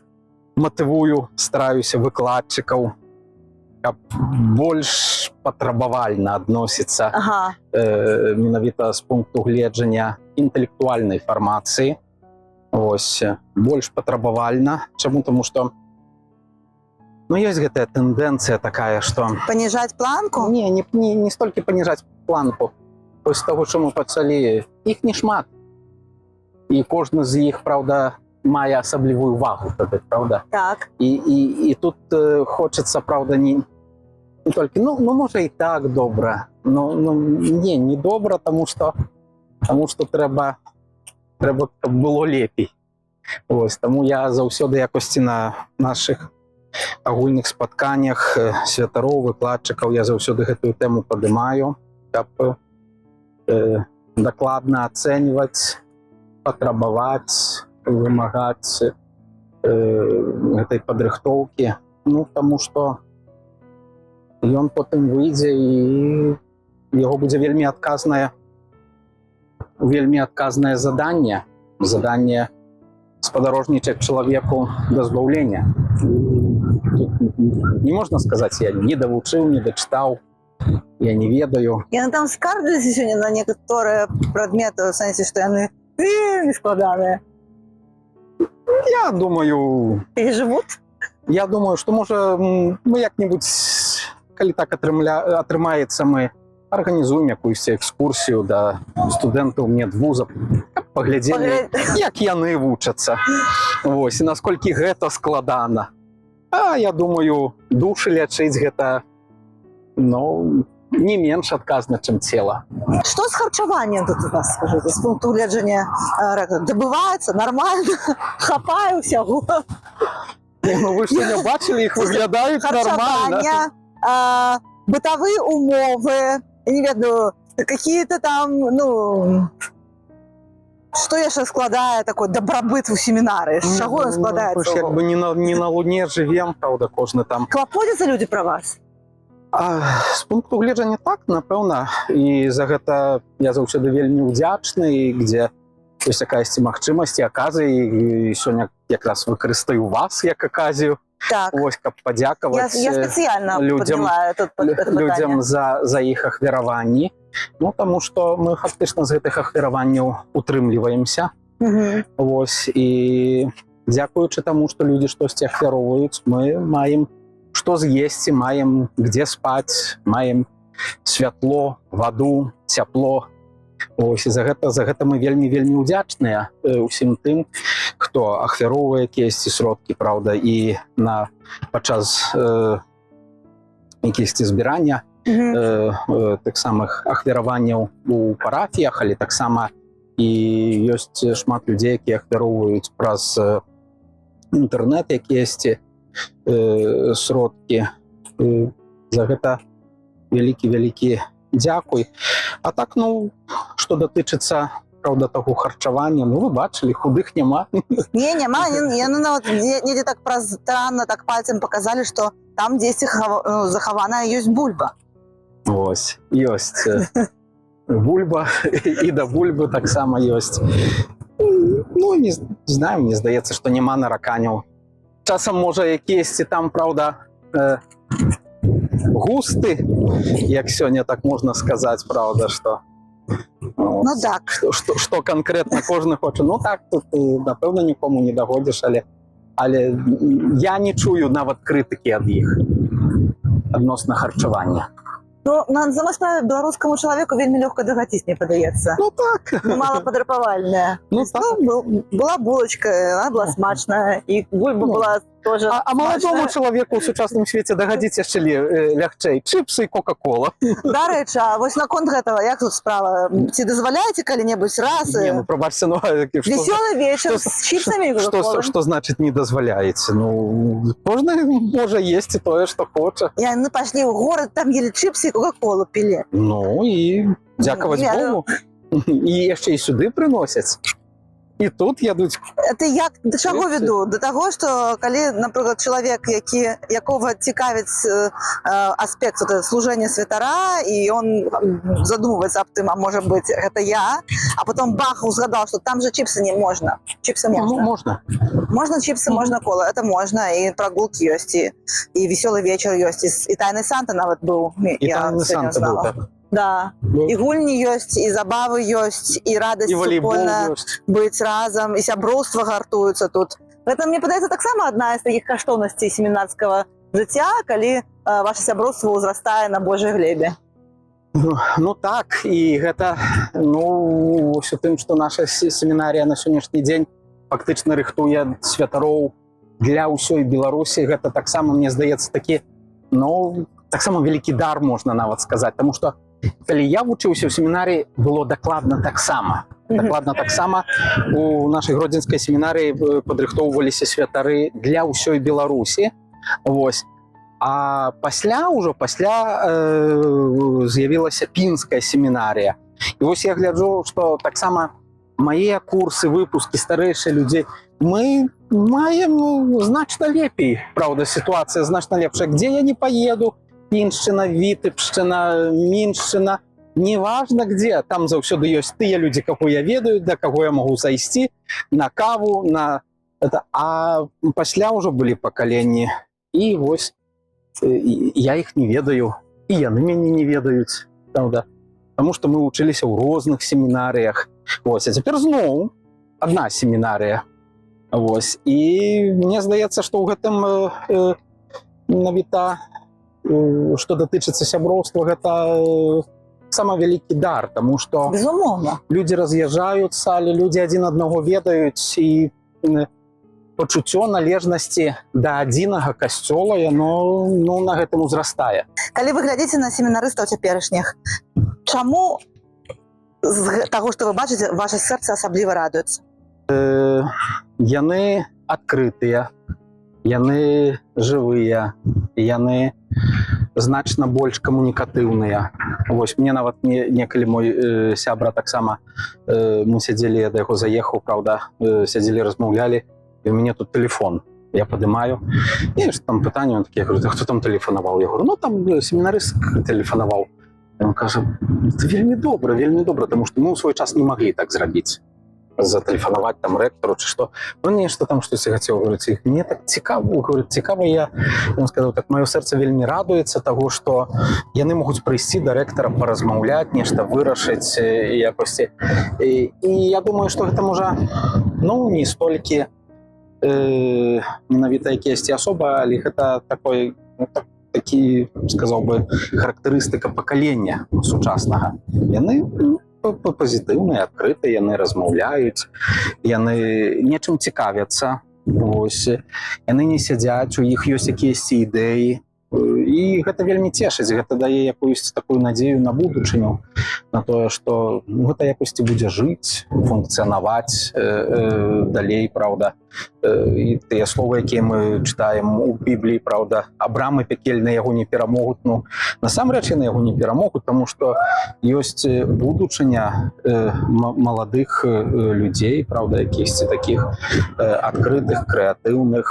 матывую, стараюся выкладчыкаў, каб больш патрабавальна адносіцца менавіта з пункту гледжання інтэлектуальнай фармацыі. Ось, больш патрабавальна. Чаму? Таму што ну, ёсць гэтая тэндэнцыя такая, што... Паніжаць планку? Не столькі паніжаць планку. З таго, що мы пачалі, іх не шмат. І кожны з іх, праўда, мае асаблівую вагу тады, праўда? Так. І тут хочацца, праўда, не толькі, ну, можа і так добра. Не добра, таму што трэба, каб было лепей. Ось, таму я заўсёды якосці на нашых агульных спатканнях святароў, выкладчыкаў, я заўсёды гэтую тэму падымаю, каб дакладна ацэньваць, патрабаваць, вымагаць гэтай падрыхтоўкі. Ну, таму што ён потым выйдзе і яго будзе вельмі адказнае заданне спадарожнічаць чалавеку да збаўлення. Не можна сказаць, я не давучыў, не дачытаў, я не ведаю. Яны там скардзіліся сёння на некаторыя прадметы, у сэнсе, што яны вельмі складаныя. Я думаю... Пережывут? Я думаю, што можа мы як-небудзь, калі так атрымаецца, мы арганізуем якуюсь экскурсію да студэнтаў медвуза, каб паглядзелі, як яны вучацца. Вось, і насколькі гэта складана. А я думаю, душы лячыць гэта, ну, не менш адказна, чым цела. Што з харчаваннем тут у вас, скажыце, з пункту гледжання дабываецца нормально, хапае ўсяго? Ну, вы што не бачылі, іх выглядаюць нормально. Харчавання, бытавыя умовы, не ведаю, какие-то там, ну, што яшчэ складае такой дабрабыт у семінары? З чаго ён складаецца? Мы ж як бы не на Луне жывем, праўда, кожны там. Клапоцяцца людзі пра вас? З пункту гледжання так, напэўна, і за гэта я заўсёды вельмі ўдзячны, дзе ёсць якаясьці магчымасць і аказы, і сёння якраз выкарыстаю вас як аказію. Так. Ось, каб падзякаваць людзям за іх ахвяраванні. Ну, таму што мы фактычна з гэтых ахвяраванняў утрымліваемся. Вось, і дзякуючы таму, што людзі штосьці ахвяроўваюць, мы маем што з'есці, маем дзе спаць, маем святло, ваду, цяпло. Ось, і за гэта мы вельмі удзячныя усім тым, хто ахвяроўвае якіясьці сродкі, праўда, і падчас якісьці збірання тых самых ахвяраванняў у парафіях, але таксама і ёсць шмат людзей, якія ахвяроўваюць праз інтэрнэт якіясьці сродкі. За гэта вялікі дзякуй. А так, што датычыцца, праўда, таго харчавання, вы бачылі, худых няма. Няма, яны нават недзе так прастранна так пальцем паказалі, што там дзесьці захаваная ёсць бульба. Вось, ёсць бульба, і да бульбы таксама ёсць. Не знаю, мне здаецца, што няма нараканняў. Часам, можа, якіясьці там, праўда, густы, як сёння так можна сказаць, праўда, што так. Што канкрэтна кожны хоча. Так, тут, напэўна, нікому не дагодзіш, але я не чую нават крытыкі ад іх адносна харчавання. На самой справе беларускаму чалавеку вельмі лёгка дагадзіць, мне падаецца. Так. Мала падрапавальная. Была булачка, она была смачная, і бульба была тоже смачная. А маладому чалавеку ў сучасным свеце дагадзіць яшчэ лягчэй. Чыпсы і кока-кола. Дарэчы, а вось наконт гэтага, як тут справа? Ці дазваляеце калі-небудзь раз? Прабачце, весёлы вечар з чіпсамі і кока-колай. Што значыць не дазваляеце? Кожны можа есці тое, што хоча. Яны пашлі ў горад, там елі чіпсы і кока-колу пілі. І дзякаваць Богу. І яшчэ і сюды прыносяць. І тут ядуць. Это як да чаго веду? Да таго, што калі, напрыклад, чалавек, якога цікавіць аспект служэння святара, і ён задумваецца аб тым, а можа быць, гэта я, а потом бах, узгадаў, што там же чіпсы не можна. Чіпсы можна. Можна. Можна чіпсы, можна кола. Это можна, і прагулкі ёсць, і весёлы вечар ёсць, і тайны Санта нават быў. І тайны Санта быў, так. Да, і гульні ёсць, і забавы ёсць, і радасць супольна быць разам, і сяброўства гартуюцца тут. Гэта, мне падаецца, таксама адна з такіх каштоўнасцей семінарскага жыцця, калі ваше сяброўства ўзрастае на Божай глебе. Так, і гэта, вось у тым, што наша семінарія на сённяшні дзень фактычна рыхтуе святароў для ўсёй Беларусі. Гэта таксама, мне здаецца, такі, таксама вялікі дар, можна нават сказаць, таму што калі я вучыўся ў семінарыі, было дакладна таксама. Дакладна таксама у нашай гродзенскай семінарыі падрыхтоўваліся святары для ўсёй Беларусі. Вось. А пасля з'явілася пінская семінарія. І вось я гляджу, што таксама мае курсы, выпускі, старэйшыя людзі, мы маем значна лепей. Праўда, сітуацыя значна лепшая. Дзе я не паеду, Піншчына, Вітебшчына, Міншчына, неважна где, там заўсёды ёсць тыя людзі, каго я ведаю, да каго я магу зайсці на каву, а пасля ўжо былі пакаленні. І вось я іх не ведаю, і яны мяне не ведаюць, правда, таму што мы вучыліся ў розных семінарыях. Вось, а цяпер зноў адна семінарыя. Вось, і мне здаецца, што ў гэтым менавіта, што датычыцца сяброўства, гэта сама вялікі дар, таму што людзі раз'язджаюцца, але людзі адзін аднаго ведаюць, і пачуццё належнасці да адзінага касцёла, яно на гэтым узрастае. Калі вы глядзіце на семінарыстаў цяперашніх, чаму з таго, што вы бачыце, ваше сэрца асабліва радуецца? Яны адкрытыя, яны жывыя, яны значна больш камунікатыўныя. Вось, мне нават некалі мой сябра таксама, мы сядзелі, я да яго заехаў, праўда, сядзелі, размаўлялі, і у мяне тут телефон. Я падымаю, і там пытанне, он такі, я говорю, хто там тэлефанаваў? Я говорю, там семінарыст тэлефанаваў. Ён кажа, вельмі добра, таму што мы ў свой час не маглі так зрабіць. Зателефанаваць там рэктару, ці што. Нешта там штось хацеў, говорыць, мне так цікава, говорыць, цікава я. Ён сказаў, так, маё сэрца вельмі радуецца таго, што яны могуць прыйсці да рэктара, паразмаўляць, нешта вырашыць якосці. І я думаю, што гэта можа, не столькі менавіта якіясьці асоба, але гэта такой такі, сказаў бы, характарыстыка пакалення сучаснага. Яны пазітыўныя, адкрытыя, яны размаўляюць, яны нечым цікавяцца. Вось. Яны не сядзяць, у іх ёсць якіясьці ідэі. І гэта вельмі цешыць, гэта дае якуюсь такую надзею на будучыню, на тое, што гэта якосці будзе жыць, функцыянаваць далей, праўда. І тыя словы, якія мы чытаем у Бібліі, праўда, Абрам і пекельны яго не перамогуць. Ну, насамрэч яны яго не перамогуць, таму што ёсць будучыня маладых людзей, праўда, якіхсьці такіх адкрытых, крэатыўных,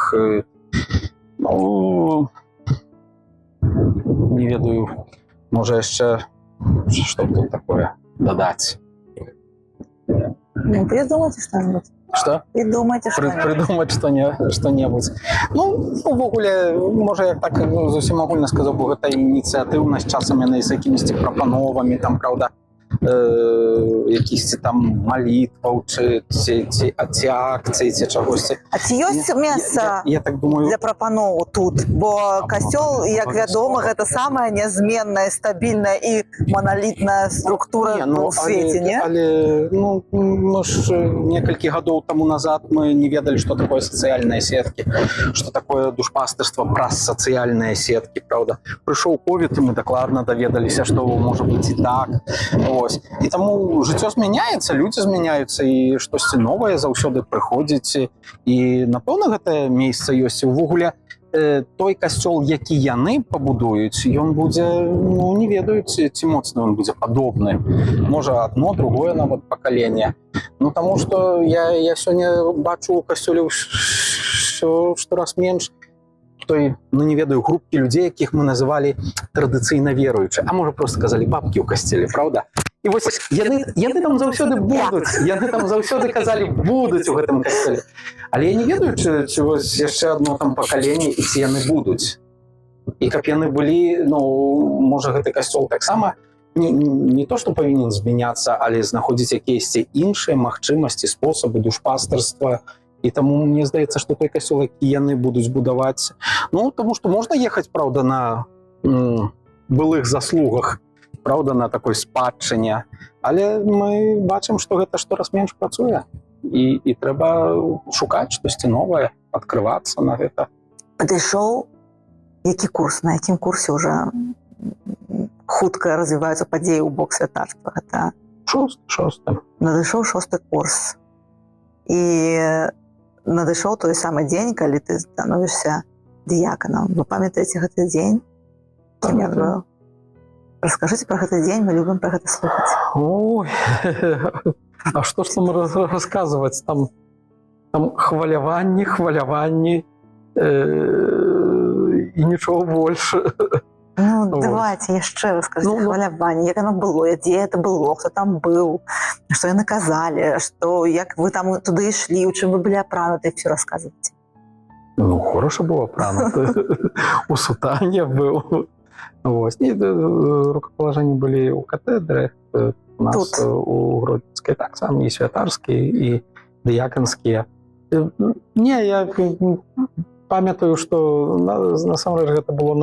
ну, не ведаю, можа яшчэ што тут такое дадаць. Ну, придумайте что-нибудь. Што? Придумайте что-нибудь. Придумаць што-небудзь. Ну, увогуле, можа, я так зусім агульна сказаў, бо гэта ініцыятыўнасць, часам яны з якімісьці прапановамі, там, праўда, якіхсьці там малітваў, ці акцый, ці чагосьці. А ці ёсць месца Я так думаю, для прапанову тут? Бо касцёл, як вядома, гэта самая нязменная, стабільная і маналітная структура ў свеце, не? Але, ну, мы ж некалькі гадоў таму назад мы не ведалі, што такое сацыяльныя сеткі, што такое душпастырства праз сацыяльныя сеткі, праўда. Прыйшоў ковід, і мы дакладна даведаліся, што можа быць і так. Ось. І таму жыццё змяняецца, людзі змяняюцца, і штосьці новае заўсёды прыходзіць. І, напэўна, гэтае месца ёсць. Увогуле, той касцёл, які яны пабудуюць, ён будзе, ну, не ведаюць, ці моцны ён будзе падобны. Можа, адно, другое нават пакаленне. Ну, таму што я сёння бачу ў касцёле ўсё штораз менш той, ну, не ведаю, групкі людзей, якіх мы называлі традыцыйна веруючы. А можа, проста казалі бабкі ў касцеле, праўда? І вось яны там заўсёды будуць. Яны там заўсёды казалі, будуць у гэтым касцеле. Але я не ведаю, ці вось яшчэ адно там пакаленне, і ці яны будуць. І каб яны былі, ну, можа, гэты касцёл таксама не то, што павінен змяняцца, але знаходзіць якіясьці іншыя магчымасці, спосабы душпастырства. І таму мне здаецца, што той касцёл, які яны будуць будаваць, ну, таму што можна ехаць, праўда, на былых заслугах, праўда, на такой спадчыне, але мы бачым, што гэта штораз менш працуе. І трэба шукаць штосьці новае, адкрывацца на гэта. Падышоў які курс, на якім курсе ўжо хутка развіваюцца падзеі ў бок святарства? Гэта Шосты. надышоў 6-й курс. І надышоў той самы дзень, калі ты становішся дыяканам. Вы памятаеце гэты дзень? Раскажыце пра гэты дзень, мы любім пра гэта слухаць. Ой, а што ж там расказваць? Там хваляванні і нічого больш. Ну, давайте яшчэ раскажыце хваляванне, як оно было, дзе это было, хто там быў, што яны казалі, што як вы там туды ішлі, у чым вы былі апрануты, все расказвайце. Ну, хороша было апрануты. У сутане быў. Вось. І рукапалажэнні былі ў катедры, у нас у Гродзенскай таксама, і святарскія, і дыяканскія. Не, я памятаю, што насамрэч гэта было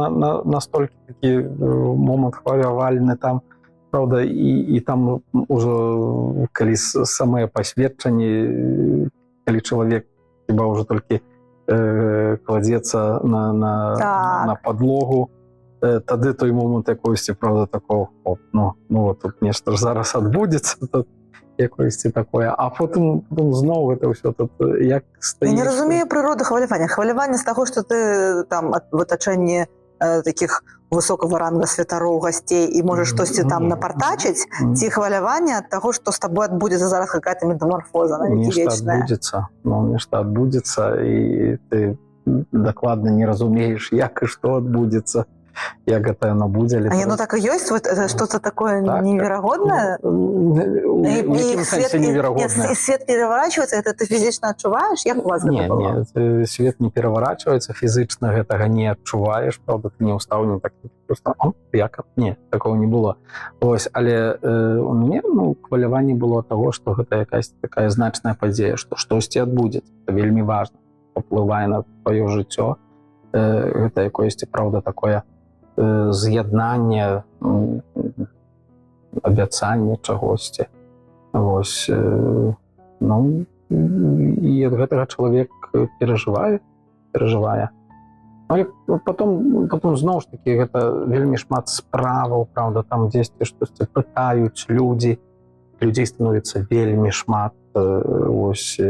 настолькі такі момант хвалявальны там, правда, і там ужо калі самыя пасведчанні, калі чалавек хіба ўжо толькі кладзецца на падлогу, тады той момант якосьці, правда, такого, ну вот тут нешта ж зараз адбудзецца, тут якосьці такое, а потым зноў гэта ўсё тут як стаіш. Я не разумею прыроды хвалявання. Хваляванне з таго, што ты там в атачэнні такіх высокага ранга святароў, гасцей і можаш штосьці там напартачыць, ці хваляванне ад таго, што з табой адбудзецца зараз какая-то метаморфоза на векі вечная. Нешта адбудзецца, і ты дакладна не разумееш, як і што адбудзецца, як гэта яно будзе. А яно так і ёсць? Что-то такое неверагоднае? І свет пераварачваецца, гэта ты фізічна адчуваеш? Як у вас гэта было? Не, свет не пераварачваецца, фізычна гэтага не адчуваеш, правда, ты не ўстаўлю так, просто, як? Не, такого не было. Ось, але у мяне хваляванне было таго, што гэта якась такая значная падзея, што штосьці адбудзецца, это вельмі важна, паплывае на твоё жыццё. гэта якоісьці, праўда, такое з'яднанне, абяцанне чагосьці. Вось, ну, і ад гэтага чалавек перажывае. Ну, потом зноў ж такі, гэта вельмі шмат справаў, праўда, там дзесьці штосьці пытаюць людзі, людзей становіцца вельмі шмат, ось,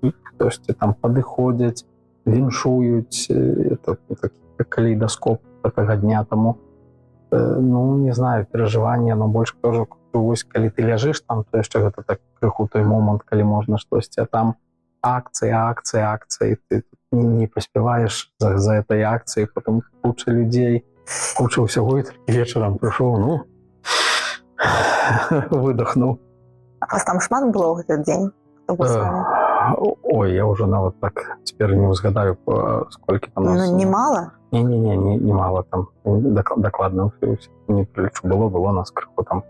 хтосьці там падыходзяць, віншуюць, это такі калейдаскоп гэтага дня, таму, ну, не знаю, перажыванне, но больш кажу, вось, калі ты ляжыш там, то яшчэ гэта так крыху той момант, калі можна штосьці, а там акцыя, ты не паспяваеш за этой акцыяй, потом куча людзей, куча ўсяго, і вечарам прыйшоў, ну, выдохнуў. А вас там шмат было ў гэты дзень? Ой, я ўжо нават так цяпер не ўзгадаю, сколькі там нас... Ну, немало? Не мало там, дакладна не прылічу, было нас крыху там,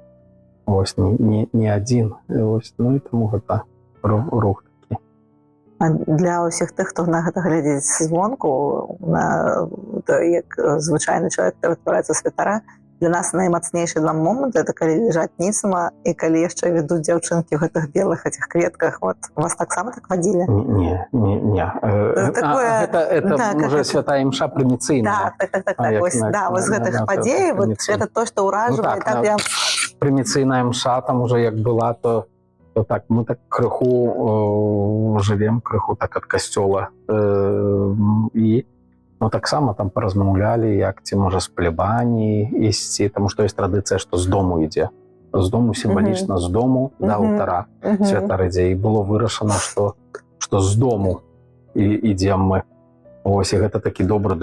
ось, не адзін, ось, ну і таму гэта рух такі. А для ўсіх тых, хто на гэта глядзіць звонку, як звычайны чалавек, які вытвараецца святара, для нас наймацнейшы нам момант это калі ляжаць ніцама і калі яшчэ вядуць дзяўчынкі ў гэтых белых этих кветках. Вот вас таксама так вадзілі? Не. Это можа святая імша прыміцыйная. Так. Вось гэтых падзей, это то, што ўражвае. Прыміцыйная імша там уже як была, то так, мы так крыху жывем, крыху так ад касцёла. І ну, таксама там паразмаўлялі, як ці можа з плебаніі ісці, таму што ёсць традыцыя, што з дому ідзе. З дому сімвалічна, з дому да алтара святар ідзе. І было вырашана, што з дому ідзем мы. Ось, і гэта такі добры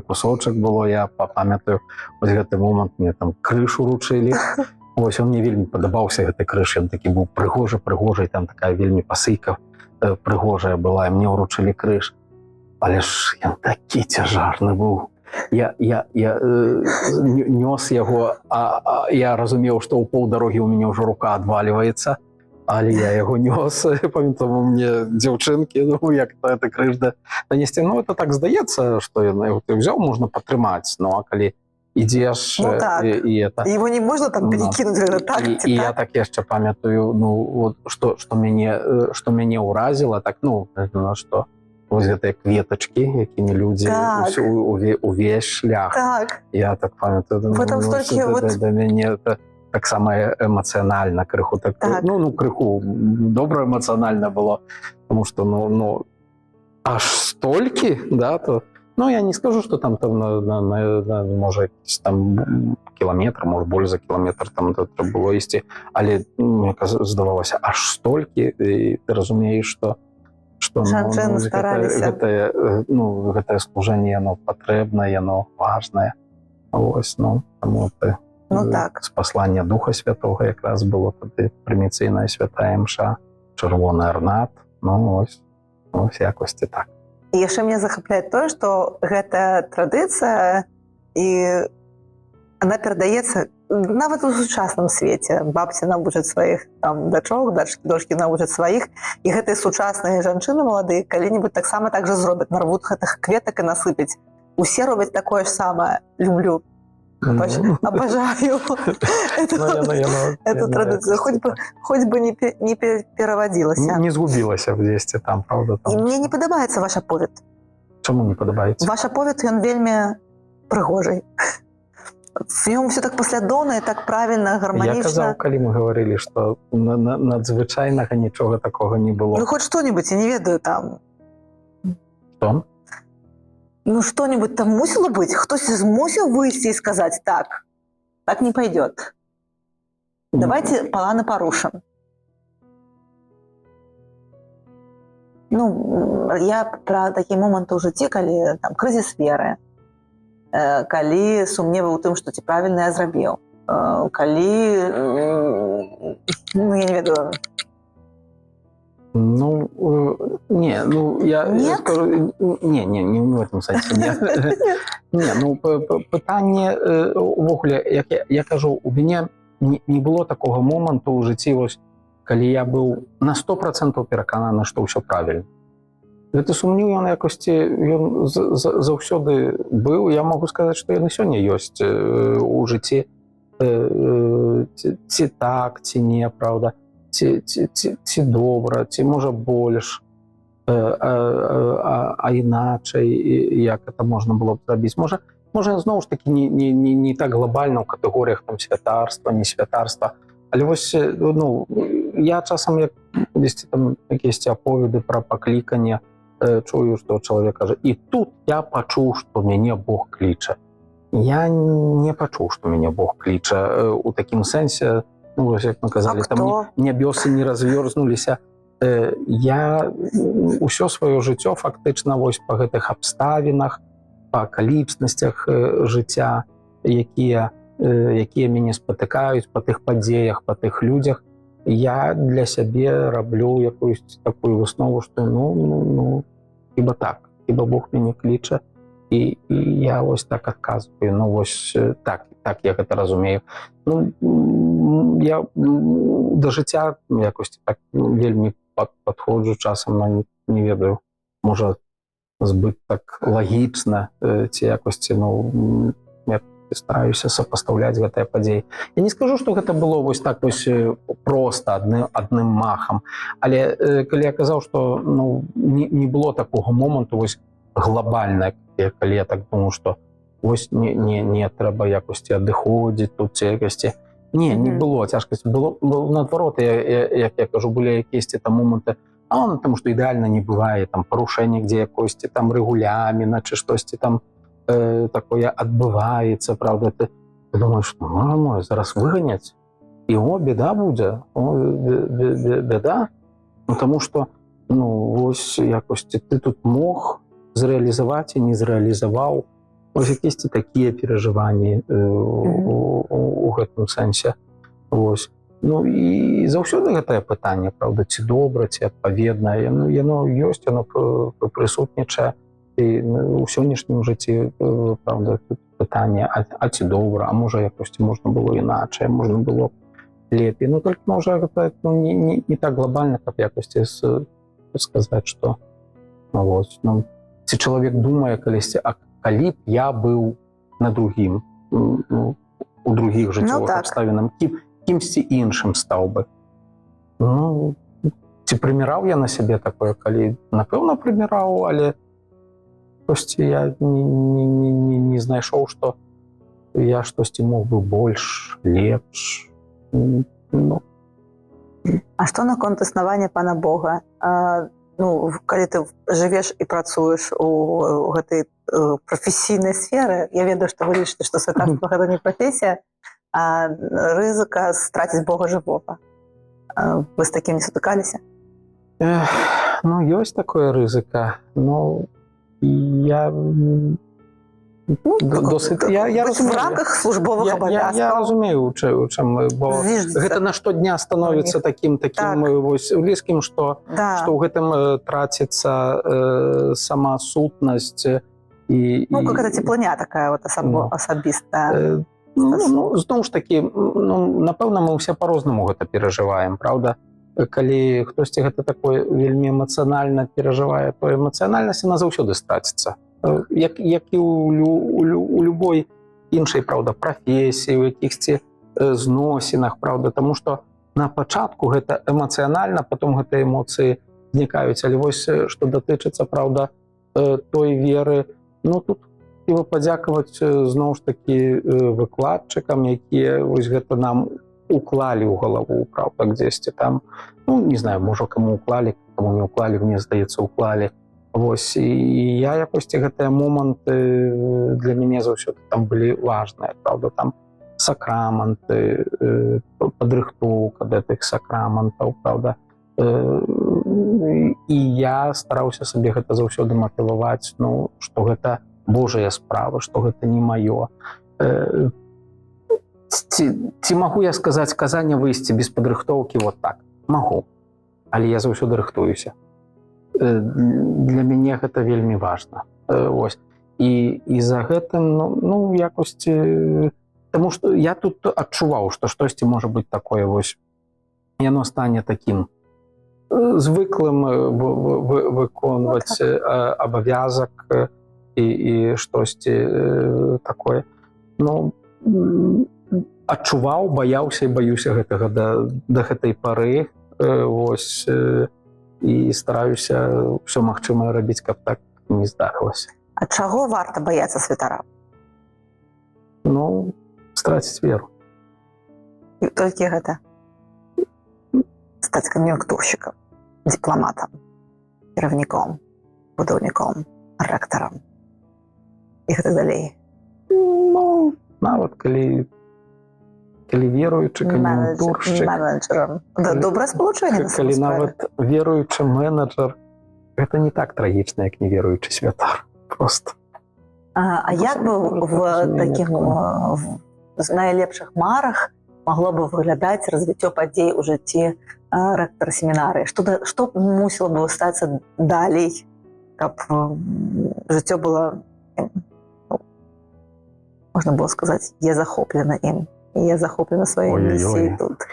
кусочак было. Я памятаю, вось гэты момант, мне там крышу ручылі. Ось, он мне вельмі падабаўся, гэты крыш. Ён такі быў прыгожы, там такая вельмі пасыйка прыгожая была, і мне ўручылі крыш. Але ж ён такі цяжарны быў. Я нёс яго, а я разумеў, што ў паўдарогі ў мяне ўжо рука адвальваецца, але я яго нёс, памятаю, мне дзяўчынкі, ну, як это крыш данесці. Ну, это так здаецца, што яго ты ўзяў, можна падтрымаць, ну, а калі ідзеш... Ну, так, і его не можна там перекінуць, гэта так, ці так? І я так яшчэ памятаю, ну, што мяне ўразіла, так, ну, што... Вось гэтыя кветачкі, якімі людзі увесь шлях. Так. Я так памятаю, да мяне таксама эмацыянальна крыху, ну, крыху добра эмацыянальна было, тому што, ну, аж столькі, да, то, ну, я не скажу, што там, можа, там кіламетр, можа, больш за кіламетр там трэба было ісці, але мне здавалася, аж столькі, і ты разумееш, што жанчыны стараліся. Гэтае служэнне, яно патрэбнае, яно важнае. Ось, ну, таму з паслання Духа Святога якраз было тады прыміцыйная святая імша, чырвоны арнат, ну, ось якосці так. І яшчэ мне захапляе тое, што гэтая традыцыя, і она перадаецца нават у сучасным свеце. Бабці навучаць сваіх там дачок, дочкі навучаць сваіх, і гэтыя сучасныя жанчыны маладыя калі-небудзь таксама так жа зробяць, нарвуць гэтых кветак і насыпяць. Усе робяць такое ж самае. Люблю. Обожаю эту традыцыю. Хоць бы не перавадзілася. Не згубілася дзесьці там, правда? І мне не падабаецца ваш аповед. Чаму не падабаецца? Ваш аповед, ён вельмі прыгожий. В нем все так паслядоўна і так правільна, гарманічна. Я казаў, калі мы гаварылі, што надзвычайнага нічога такога не было. Ну, хоць што-нибудь, я не ведаю, там... Што? Ну, что-нибудь там мусило быть? Хтось мусил выйти и сказать, так не пойдет. Давайте планы порушим. Ну, я про такие моменты ў жыцці, калі там крызіс веры, калі сумневы ў тым, што ці правільна я зрабіў, калі, ну, я не ведаю. Ну, не, ну, я скажу, не в этом сенсі. Не, ну, пытанне, увогуле, як я кажу, у мяне не было такого моменту ў жыцці, калі я быў на 100% перакананы, што ўсё правільна. Гэты сумнеў ён якосці ён заўсёды быў. Я могу сказаць, што ён і сёння ёсць у жыцці, ці так, ці не, правда, ці добра, ці можа больш, а іначай, як это можна было б зрабіць. Можа зноў ж такі не так глобальна ў катэгорыях там святарства, не святарства, але вось я часам як дзесьці там якісь аповеды пра пакліканне чую, што чалавек кажа, і тут я пачуў, што мяне Бог кліча. Я не пачуў, што мяне Бог кліча у такім сэнсе, вось як мы казалі, там нябёсы не развёрзнуліся. Я ўсё сваё жыццё фактычна вось па гэтых абставінах, па акаліпснасцях жыцця, якія мяне спатыкаюць, па тых падзеях, па тых людзях, я для сябе раблю якусь такую выснову, што хіба так, хіба Бог мяне кліча, і я вось так адказваю, вось так я гэта разумею. Я да жыцця якосці так вельмі падходжу часам, не ведаю, можа збыць так лагічна, ці якосці, я стараюся сапастаўляць гэтыя падзеі. Я не скажу, што гэта было вось так вось проста адным махам, але калі я казаў, што не было такога моманту вось глобальна, калі я так думаю, што вось не трэба якосці адыходзіць тут ці якасці. Не было цяжкасці, было наадварот, як я кажу, былі якісьці там моманты, таму што ідэальна не бывае, там парушэнне дзе якосьці там рэгуляміна ці штосьці там такое адбываецца, правда, ты думаеш, можа зараз выганяць, і беда будзе, беда, таму што вось якосьці ты тут мог зрэалізаваць і не зрэалізаваў, вось якісьці такія перажыванні у гэтым сэнсе. І заўсёды гэтае пытанне, правда, ці добра, ці адпаведна, яно ёсць, яно прысутнічае і ў сённяшнім жыцці, правда, пытанне, а ці добра, а можа якосьці можна было іначай, можна было лепей. Толькі можа гэта не так глобальна, каб якосьці сказаць, што ці чалавек думае калісьці, а калі б я быў на другім, у другіх жыццёвых абставінах, кімсьці іншым стаў бы. Ці прыміраў я на сябе такое, калі, напэўна, прыміраў, але штосьці я не знайшоў, што я штосьці мог бы больш, лепш. А што наконт існавання Пана Бога? Калі ты жывеш і працуеш у гэтай прафесійнай сферы, я ведаю, што вы лічыце, што святарства гэта не прафесія, а рызыка страціць Бога жывога. Вы з такім не сутыкаліся? Ёсць такое рызыка, я досыць... В рамках службовых абавязкаў. Я разумею, у чым, бо гэта на штодня становіцца такім блізкім, што ў гэтым траціцца сама сутнасць. Как гэта цеплыня такая асабістая. Зноў ж такі, напэўна, мы ўсе па-рознаму гэта перажываем, правда? Калі хтосьці гэта такое вельмі эмацыянальна перажывае, то эмацыянальнасць яна заўсёды страціцца. Як і у любой іншай, правда, прафесіі, у якіхсьці зносінах, правда, таму што на пачатку гэта эмацыянальна, потом гэтыя эмоцыі знікаюць, але вось што датычыцца, правда, той веры, тут трэба падзякаваць зноў ж такі выкладчыкам, якія вось гэта нам уклалі ў галаву, правда, дзесьці там, не знаю, можа, каму уклалі, каму не уклалі, мне здаецца, уклалі. Вось, і я якосьці гэтыя моманты для мяне заўсёды там былі важныя, правда, там сакраманты, падрыхтоўка да тых сакрамантаў, правда. І я стараўся сабе гэта заўсёды матываваць, што гэта Божая справа, што гэта не маё. Ці магу я сказаць казанне выйсці без падрыхтоўкі вот так? Магу, але я заўсёды рыхтуюся. Для мяне гэта вельмі важна. І за гэтым, якосьці... Таму што я тут адчуваў, што штосьці можа быць такое, яно стане такім звиклим виконувати обов'язок і щось таке. Ну, адчуваў, баяўся і баюся гэтага да гэтай пары. Вось, і стараюся ўсё магчымае рабіць, каб так не здарылася. А чаго варта баяцца святара? Ну, страціць веру. І толькі гэта. Стаць кан'юнктуршчыкам, дыпламатам, кіраўніком, будаўніком, рэктарам і гэтак далей. Ну, нават калі веруючы кан'юнктуршчык, Менеджерам. Добрае спалучэнне на калі самой справе. нават веруючы менеджер, гэта не так трагічна, як неверуючы святар. Просто. А як бы в таких з найлепшых марах магло бы выглядаць развіццё падзей у жыцці рэктара семінарыі? Што мусіла бы стацца далей, каб жыццё было, можна было сказаць, я захоплена ім, я захоплена сваёй місіяй тут.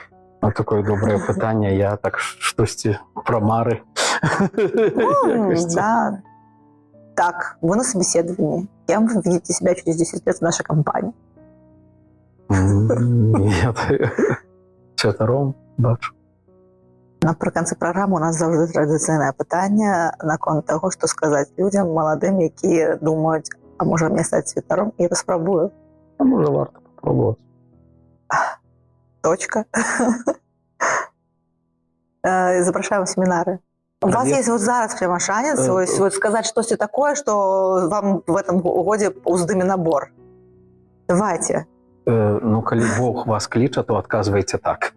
Ну, такое добрае пытанне, я так штосьці пра мары. Да. Так, вы на собеседовании. Кем вы видите себя через 10 лет в нашей компании? Нет. Святаром бачу. Напрыканцы праграмы у нас заўжды традыцыйнае пытанне наконт таго, што сказаць людзям маладым, якія думаюць, а можа мне стаць святаром, і паспрабую. А можа варта папробовать. Точка. Запрашаем семінары. У вас есть вот зараз прямо шанец вот сказать что-то такое, что вам в этом годе уздыме набор. Давайте. Ну, калі Бог вас кліча, то адказвайце так.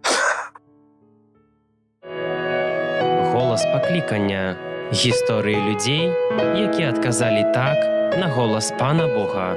Голас паклікання. Гісторыі людзей, які адказалі так на голас Пана Бога.